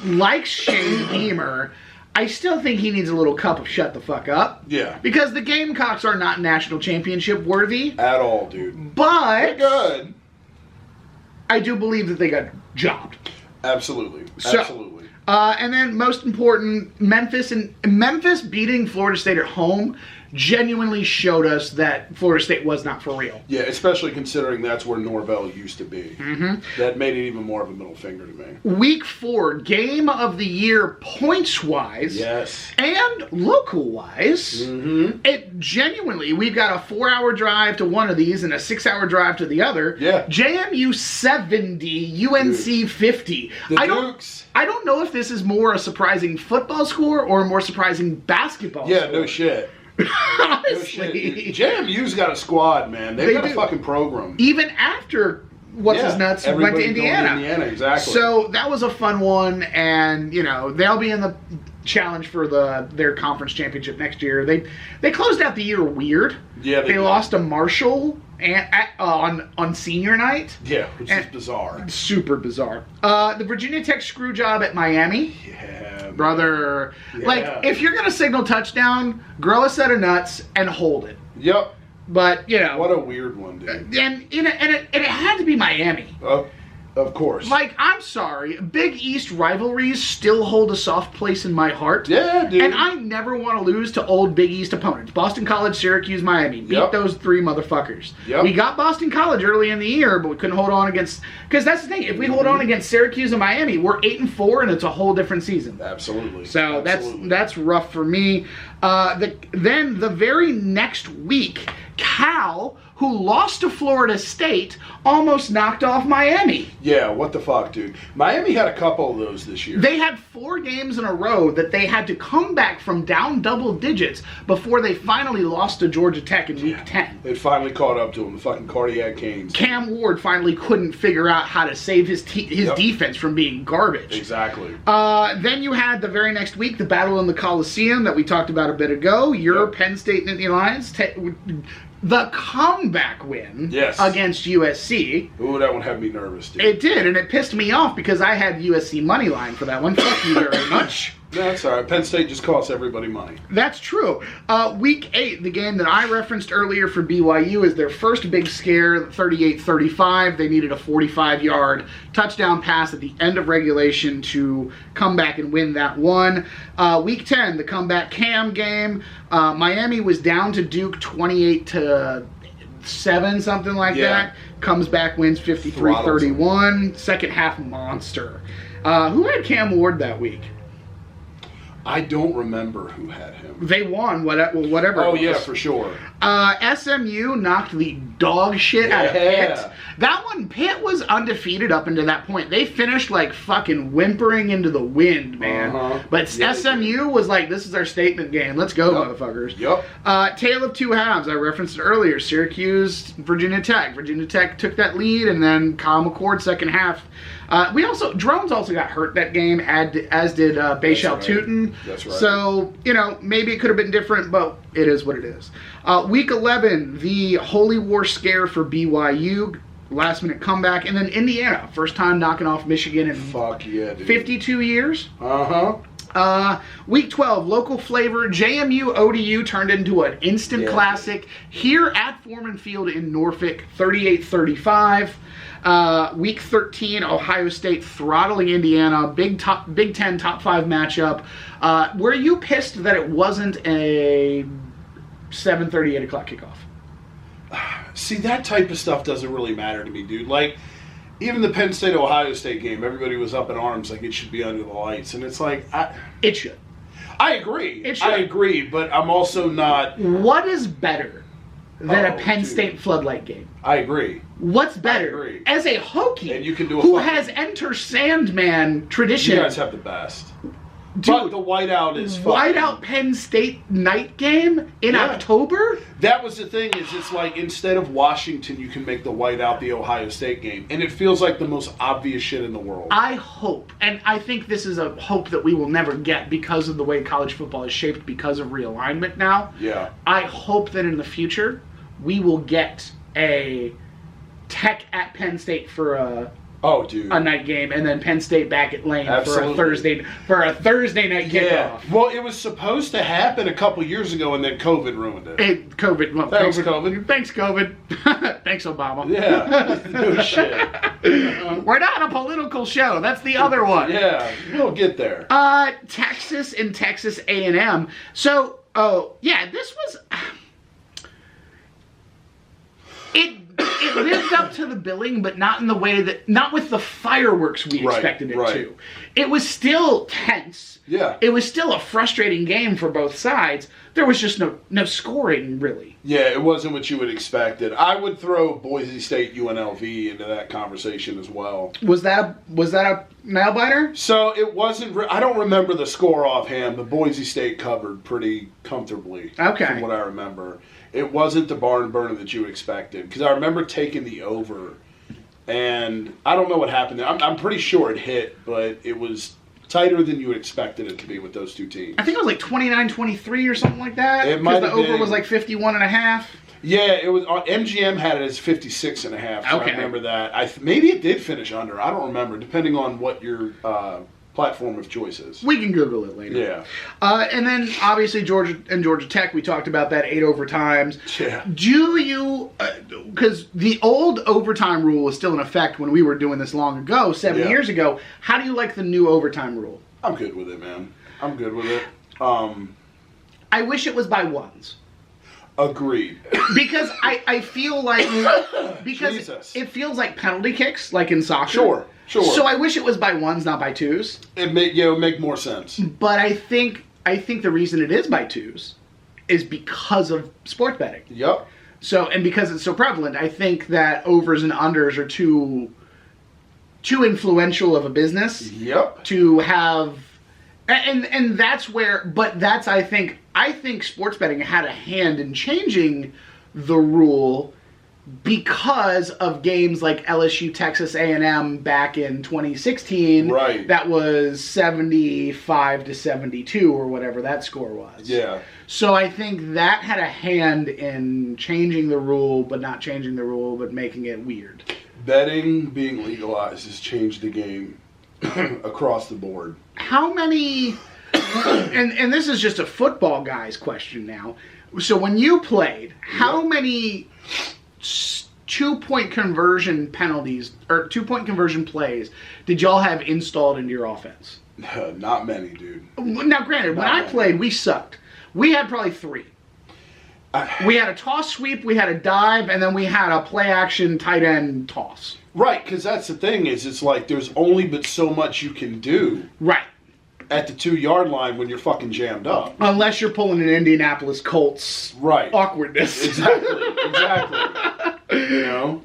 likes Shane Beamer, I still think he needs a little cup of shut the fuck up. Yeah. Because the Gamecocks are not national championship worthy. At all, dude. But they're good. I do believe that they got jobbed. Absolutely. And then most important, Memphis beating Florida State at home genuinely showed us that Florida State was not for real. Yeah, especially considering that's where Norvell used to be. That made it even more of a middle finger to me. Week 4, game of the year points-wise. Yes. And local-wise. It genuinely, we've got a 4-hour drive to one of these and a 6-hour drive to the other. Yeah. JMU 70, UNC 50. I don't know if this is more a surprising football score or a more surprising basketball score. Yeah, no shit. Honestly. No shit. JMU's got a squad, man. They've got a fucking program. Even after What's-His-Nuts went to Indiana. Indiana, exactly. So that was a fun one, and, you know, they'll be in the challenge for their conference championship next year. They closed out the year weird. Yeah, they lost to Marshall on senior night. Yeah, which is bizarre. Super bizarre. The Virginia Tech screw job at Miami. Yeah, brother. Yeah. Like, if you're gonna signal touchdown, grow a set of nuts and hold it. Yep. But, you know, what a weird one, dude. And it had to be Miami. Of course. Like, I'm sorry, Big East rivalries still hold a soft place in my heart. Yeah, dude. And I never want to lose to old Big East opponents. Boston College, Syracuse, Miami. Beat those 3 motherfuckers. Yep. We got Boston College early in the year, but we couldn't hold on against... Because that's the thing. If we hold on against Syracuse and Miami, we're 8-4, and it's a whole different season. Absolutely. So that's rough for me. Then the very next week, Cal, who lost to Florida State, almost knocked off Miami. Yeah, what the fuck, dude. Miami had a couple of those this year. They had 4 games in a row that they had to come back from down double digits before they finally lost to Georgia Tech in week 10. It finally caught up to them, the fucking cardiac canes. Cam Ward finally couldn't figure out how to save his defense from being garbage. Exactly. Then you had the very next week, the battle in the Coliseum that we talked about a bit ago. Your Penn State Nittany Lions... The comeback win against USC. Ooh, that one had me nervous, dude. It did, and it pissed me off because I had USC money line for that one. Fuck you very much. That's all right. Penn State just costs everybody money. That's true. Week 8, the game that I referenced earlier for BYU, is their first big scare, 38-35. They needed a 45-yard touchdown pass at the end of regulation to come back and win that one. Week 10, the comeback Cam game. Miami was down to Duke 28-7, something like that. Comes back, wins 53-31. Second half monster. Who had Cam Ward that week? I don't remember who had him. They won, whatever. Oh, yeah, for sure. SMU knocked the dog shit out of Pitt. That one, Pitt was undefeated up until that point. They finished like fucking whimpering into the wind, man. But SMU was like, this is our statement game. Let's go, motherfuckers. Tale of 2 halves. I referenced it earlier. Syracuse, Virginia Tech. Virginia Tech took that lead, and then Kyle McCord second half. Drones also got hurt that game, as did Bayshal Tootin. That's right. So, you know, maybe it could have been different, but it is what it is. Week 11, the Holy War scare for BYU. Last minute comeback. And then Indiana, first time knocking off Michigan in 52 years. Week 12, local flavor. JMU ODU turned into an instant classic here at Foreman Field in Norfolk, 38-35. Week 13, Ohio State throttling Indiana. Big 10 top 5 matchup. Were you pissed that it wasn't a 7:30, 8 o'clock kickoff? See, that type of stuff doesn't really matter to me, dude. Like, even the Penn State-Ohio State game, everybody was up in arms like it should be under the lights. And it's like... It should. I agree. It should. I agree, but I'm also not... What is better than a Penn State floodlight game? I agree. What's better? I agree. As a Hokie and you can do who has Enter Sandman tradition... You guys have the best. Dude, but the whiteout is fucking... Whiteout Penn State night game in October? That was the thing, is it's like, instead of Washington, you can make the whiteout the Ohio State game. And it feels like the most obvious shit in the world. I hope, and I think this is a hope that we will never get because of the way college football is shaped because of realignment now. Yeah. I hope that in the future, we will get a Tech at Penn State for a night game, and then Penn State back at Lane for a Thursday night kickoff. Yeah. Well, it was supposed to happen a couple years ago, and then COVID ruined it. Thanks, COVID. Thanks, COVID. Thanks, Obama. Yeah. No shit. We're not a political show. That's the other one. Yeah, we'll get there. Texas and Texas A&M. So, this was... It lived up to the billing, but not in the way not with the fireworks we expected it to. It was still tense. Yeah. It was still a frustrating game for both sides. There was just no scoring, really. Yeah, it wasn't what you would expect. I would throw Boise State UNLV into that conversation as well. Was that a nail biter? So it wasn't. I don't remember the score offhand, but Boise State covered pretty comfortably. Okay. From what I remember, it wasn't the barn burner that you expected, because I remember taking the over, and I don't know what happened there. I'm pretty sure it hit, but it was tighter than you would expected it to be with those two teams. I think it was like 29-23 or something like that. It might have the over been. was like 51.5. Yeah, it was. MGM had it as 56.5. So Okay. I remember that. Maybe it did finish under. I don't remember, depending on what your platform of choice is. We can Google it later. Yeah. And then obviously Georgia Tech. We talked about that 8 overtimes. Yeah. Do you? Because the old overtime rule was still in effect when we were doing this long ago, 7 years ago. How do you like the new overtime rule? I'm good with it, man. I'm good with it. I wish it was by ones. Agreed. Because I feel like it feels like penalty kicks, like in soccer. Sure. So I wish it was by ones, not by twos. It would make more sense. But I think the reason it is by twos is because of sports betting. Yep. So, and because it's so prevalent, I think that overs and unders are too influential of a business. Yep. To have, and that's where, but that's I think sports betting had a hand in changing the rule because of games like LSU Texas A&M back in 2016. Right. That was 75-72 or whatever that score was. Yeah. So I think that had a hand in changing the rule, but not changing the rule, but making it weird. Betting being legalized has changed the game across the board. How many, and this is just a football guy's question now. So when you played, how many 2-point conversion penalties or 2-point conversion plays did y'all have installed into your offense? Not many, dude. Now, granted, when I played, we sucked. We had probably 3. We had a toss sweep, we had a dive, and then we had a play action tight end toss. Right, because that's the thing is it's like there's only but so much you can do. Right. At the 2-yard line when you're fucking jammed up. Unless you're pulling an Indianapolis Colts awkwardness. Exactly. You know?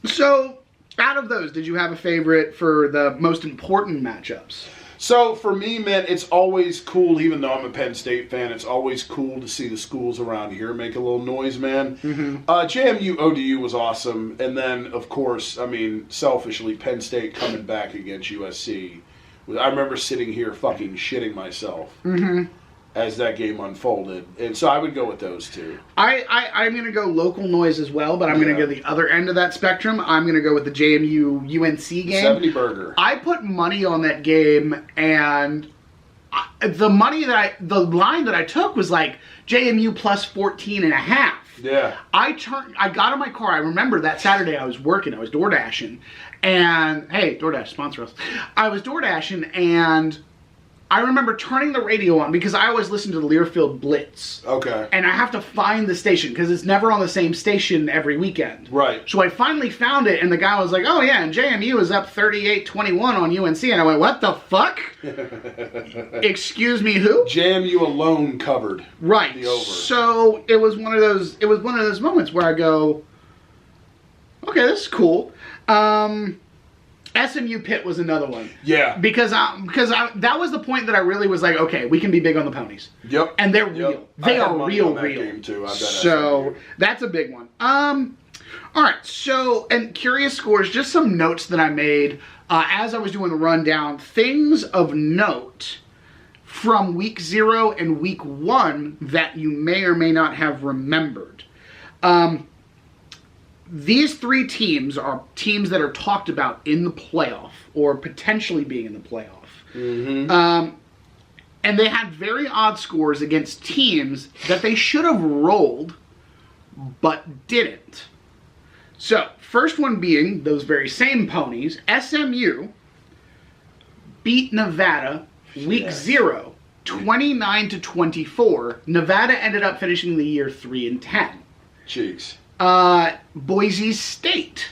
So, out of those, did you have a favorite for the most important matchups? So, for me, man, it's always cool, even though I'm a Penn State fan, it's always cool to see the schools around here make a little noise, man. Mm-hmm. JMU ODU was awesome. And then, of course, I mean, selfishly, Penn State coming back against USC. I remember sitting here fucking shitting myself as that game unfolded. And so I would go with those two. I'm going to go local noise as well, but I'm going to go the other end of that spectrum. I'm going to go with the JMU-UNC game. 70 burger. I put money on that game, and the line that I took was like JMU plus 14.5. Yeah. I got in my car. I remember that Saturday I was working. I was door dashing. And, hey, DoorDash, sponsor us. I was door dashing, and I remember turning the radio on because I always listen to the Learfield Blitz. Okay. And I have to find the station because it's never on the same station every weekend. Right. So I finally found it, and the guy was like, oh, yeah, and JMU is up 38-21 on UNC. And I went, what the fuck? Excuse me, who? JMU alone covered. Right. The over. So it was one of those moments where I go, okay, this is cool. SMU Pitt was another one. Yeah. Because that was the point that I really was like, okay, we can be big on the ponies. Yep. And they're real. They are real. Game too. So that's a big one. All right. So, and curious scores, just some notes that I made as I was doing the rundown. Things of note from week 0 and week 1 that you may or may not have remembered. These 3 teams are teams that are talked about in the playoff or potentially being in the playoff. Mm-hmm. And they had very odd scores against teams that they should have rolled but didn't. So, first one being those very same ponies, SMU beat Nevada week 0, 29-24. Nevada ended up finishing the year 3-10. Cheeks. Boise State.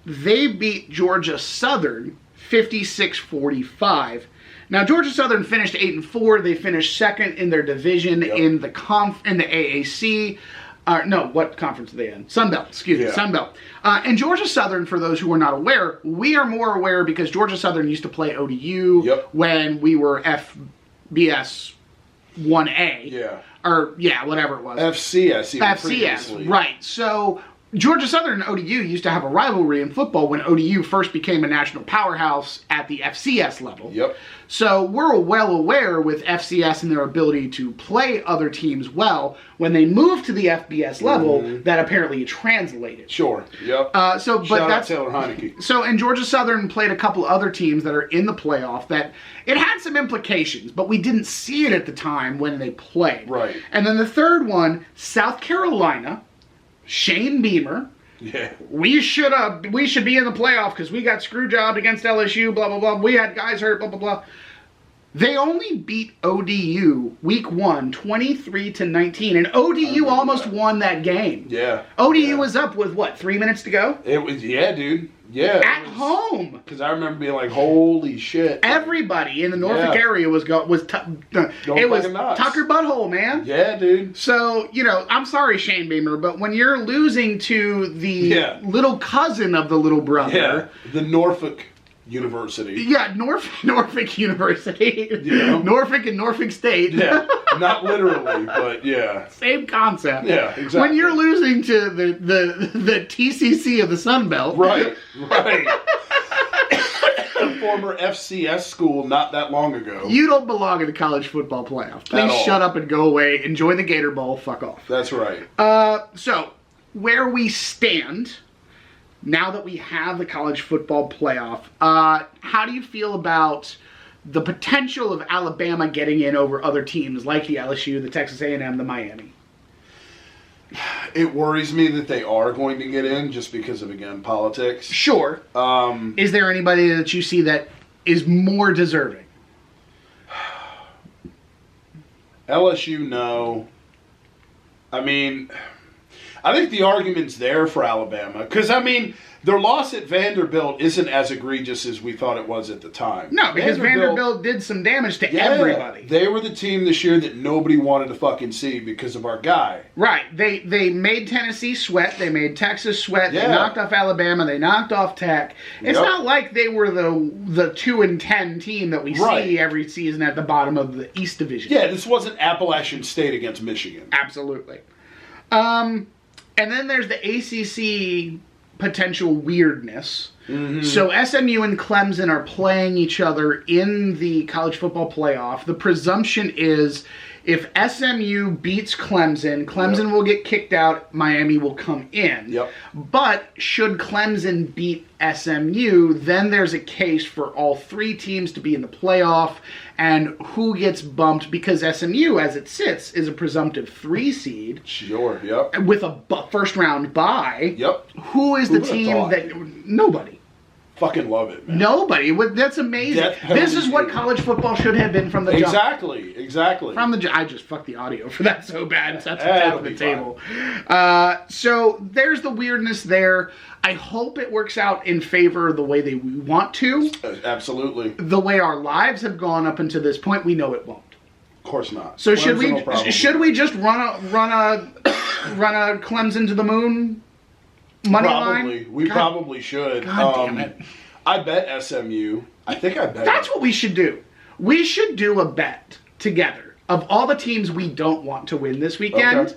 They beat Georgia Southern 56-45. Now Georgia Southern finished 8-4. They finished second in their division in the AAC. No, what conference are they in? Sun Belt, excuse me, Sun Belt. And Georgia Southern, for those who are not aware, we are more aware because Georgia Southern used to play ODU when we were FBS 1A. Yeah. Or, whatever it was. FCS, even FCS, previously. right. So Georgia Southern and ODU used to have a rivalry in football when ODU first became a national powerhouse at the FCS level. Yep. So we're well aware with FCS and their ability to play other teams well. When they moved to the FBS level, that apparently translated. Sure. Yep. Shout out Taylor Heineke. So, and Georgia Southern played a couple other teams that are in the playoff that it had some implications, but we didn't see it at the time when they played. Right. And then the third one, South Carolina, Shane Beamer. Yeah. We should be in the playoff because we got screw jobbed against LSU, blah, blah, blah. We had guys hurt, blah, blah, blah. They only beat ODU week 1, 23-19, and ODU almost won that game. Yeah. ODU was up with, 3 minutes to go? It was, dude. Yeah. At home. Because I remember being like, holy shit. Everybody in the Norfolk area was Tucker Butthole, man. Yeah, dude. So, I'm sorry, Shane Beamer, but when you're losing to the little cousin of the little brother. Yeah, the Norfolk University. Yeah, Norfolk University. Yeah. Norfolk and Norfolk State. Yeah, not literally, but yeah. Same concept. Yeah, exactly. When you're losing to the TCC of the Sun Belt. Right. A former FCS school not that long ago. You don't belong in the college football playoff. Please shut up and go away. Enjoy the Gator Bowl. Fuck off. That's right. So, where we stand, now that we have the college football playoff, how do you feel about the potential of Alabama getting in over other teams like the LSU, the Texas A&M, the Miami? It worries me that they are going to get in just because of, again, politics. Sure. Is there anybody that you see that is more deserving? LSU, no. I mean, I think the argument's there for Alabama. Because, I mean, their loss at Vanderbilt isn't as egregious as we thought it was at the time. No, because Vanderbilt did some damage to everybody. They were the team this year that nobody wanted to fucking see because of our guy. Right. They made Tennessee sweat. They made Texas sweat. They knocked off Alabama. They knocked off Tech. It's not like they were the 2-10 team that we see every season at the bottom of the East Division. Yeah, this wasn't Appalachian State against Michigan. Absolutely. And then there's the ACC potential weirdness. So SMU and Clemson are playing each other in the college football playoff. The presumption is if SMU beats Clemson will get kicked out, Miami will come in. But should Clemson beat SMU, then there's a case for all three teams to be in the playoff, and who gets bumped, because SMU, as it sits, is a presumptive 3 seed. Sure, with a first round bye. Who is the team that... Nobody. Fucking love it, man. Nobody. That's amazing. This is what college football should have been from the jump. Exactly. From the I just fucked the audio for that so bad. That's the top of the table. So there's the weirdness there. I hope it works out in favor of the way they want to. Absolutely. The way our lives have gone up until this point, we know it won't. Of course not. So should we just run a Clemson to the moon? Money line? We probably should. God damn it. I bet SMU. I think I bet. That's what we should do. We should do a bet together of all the teams we don't want to win this weekend,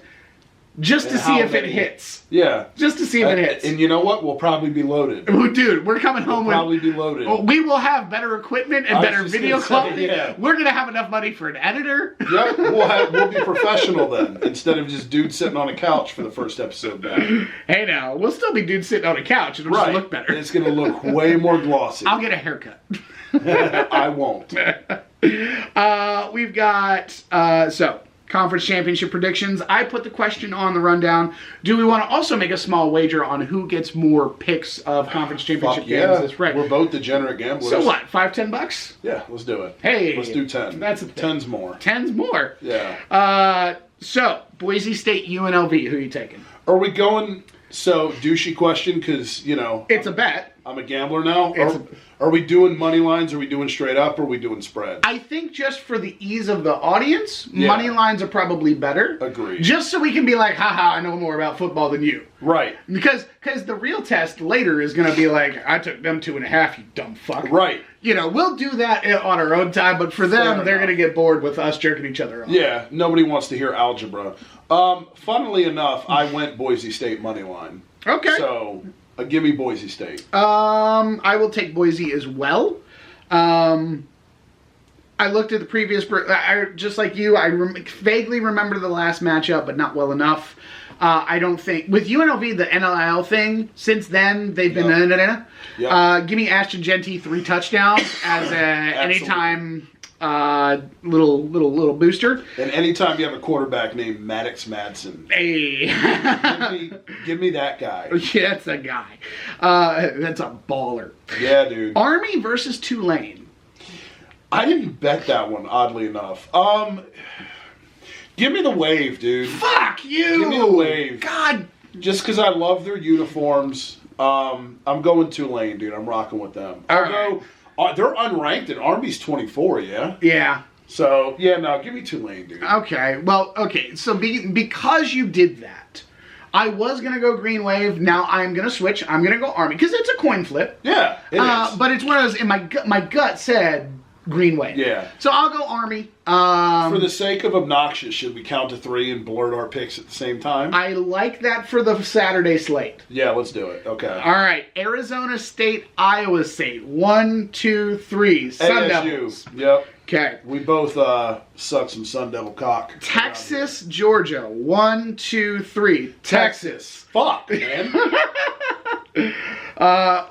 just to see if it hits. Yeah. Just to see if it hits. And you know what? We'll probably be loaded. Dude, we're coming home with... probably be loaded. We will have better equipment and better video quality. We're going to have enough money for an editor. Yep. We'll be professional then, instead of just dudes sitting on a couch for the first episode back. Hey now, we'll still be dudes sitting on a couch. It'll just look better. It's going to look way more glossy. I'll get a haircut. I won't. We've got... Conference championship predictions. I put the question on the rundown. Do we want to also make a small wager on who gets more picks of conference championship games this spring? We're both degenerate gamblers. So what? $5-10? Yeah, let's do it. Hey, let's do 10. That's 10's more. 10's more. Yeah. So Boise State, UNLV. Who are you taking? Are we going... So, douchey question, because, you know... It's a bet. I'm a gambler now. Are we doing money lines? Are we doing straight up? Or are we doing spread? I think just for the ease of the audience, money lines are probably better. Agreed. Just so we can be like, haha, I know more about football than you. Right. Because the real test later is going to be like, I took them 2.5, you dumb fuck. Right. You know, we'll do that on our own time, but for them, they're going to get bored with us jerking each other off. Yeah, nobody wants to hear algebra. Funnily enough, I went Boise State money line. Okay. So, give me Boise State. I will take Boise as well. I looked at the previous... just like you, I vaguely remember the last matchup, but not well enough. I don't think... With UNLV, the NIL thing, since then, they've been... give me Ashton Genty 3 touchdowns as a anytime... little booster. And anytime you have a quarterback named Maddox Madsen, hey, give me that guy. Yeah, that's a guy. That's a baller. Yeah, dude. Army versus Tulane. I didn't bet that one, oddly enough. Give me the Wave, dude. Fuck you. Give me the Wave. God. Just because I love their uniforms. I'm going Tulane, dude. I'm rocking with them. Although they're unranked and Army's 24, yeah? Yeah. So, yeah, no, give me Tulane, dude. Okay, well, okay. So because you did that, I was going to go Green Wave. Now I'm going to switch. I'm going to go Army because it's a coin flip. Yeah, it is. But it's one of those, in my gut said Green Wave. Yeah. So I'll go Army. For the sake of obnoxious, should we count to 3 and blurt our picks at the same time? I like that for the Saturday slate. Yeah, let's do it. Okay. All right. Arizona State, Iowa State. 1, 2, 3. Sun Devils. Yep. Okay. We both suck some Sun Devil cock. Texas, Georgia. 1, 2, 3. Texas. Fuck, man.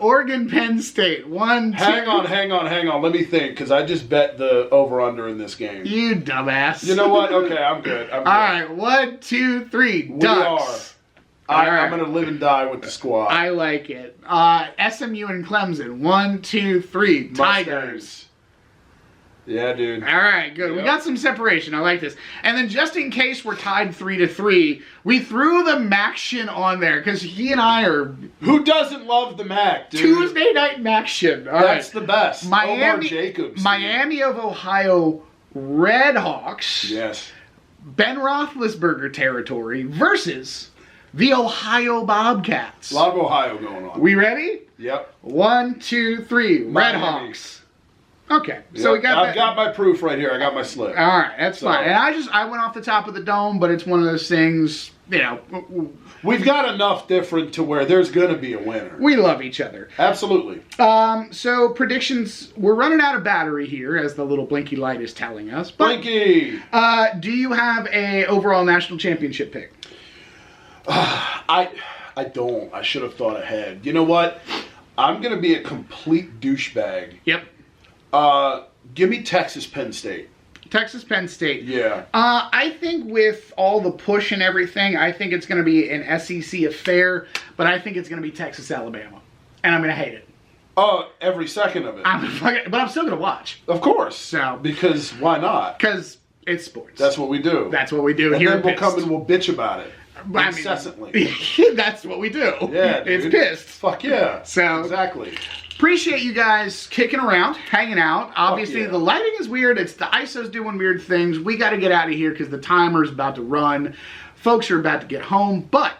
Oregon, Penn State. 1, 2. Hang on. Let me think, because I just bet the over-under in this game. You dumbass. You know what? Okay, I'm good. All right. 1, 2, 3. Ducks. I'm going to live and die with the squad. I like it. SMU and Clemson. 1, 2, 3. Tigers. Yeah, dude. All right, good. Yep. We got some separation. I like this. And then just in case we're tied 3-3, we threw the Maction on there because he and I are... Who doesn't love the Mac, dude? Tuesday night Maction. That's the best. Omar Jacobs. Miami of Ohio Redhawks. Yes. Ben Roethlisberger territory versus the Ohio Bobcats. A lot of Ohio going on. We ready? Yep. 1, 2, 3. Redhawks. Okay, so we got I've got my proof right here. I got my slip. All right, that's fine. And I went off the top of the dome, but it's one of those things, you know. We've got enough different to where there's going to be a winner. We love each other. Absolutely. So predictions, we're running out of battery here, as the little blinky light is telling us. But, Blinky! Do you have a overall national championship pick? I don't. I should have thought ahead. You know what? I'm going to be a complete douchebag. Yep. Give me Texas Penn State. Texas Penn State. Yeah. I think with all the push and everything, I think it's going to be an SEC affair, but I think it's going to be Texas Alabama, and I'm going to hate it. Oh, every second of it. But I'm still going to watch. Of course. So because why not? Because it's sports. That's what we do. That's what we do. And here then we'll PIST. come and we'll bitch about it. Incessantly. That's what we do. Yeah, dude. It's PIST. Fuck yeah. So exactly. Appreciate you guys kicking around, hanging out. Obviously, the lighting is weird. It's the ISO's doing weird things. We got to get out of here because the timer's about to run. Folks are about to get home, but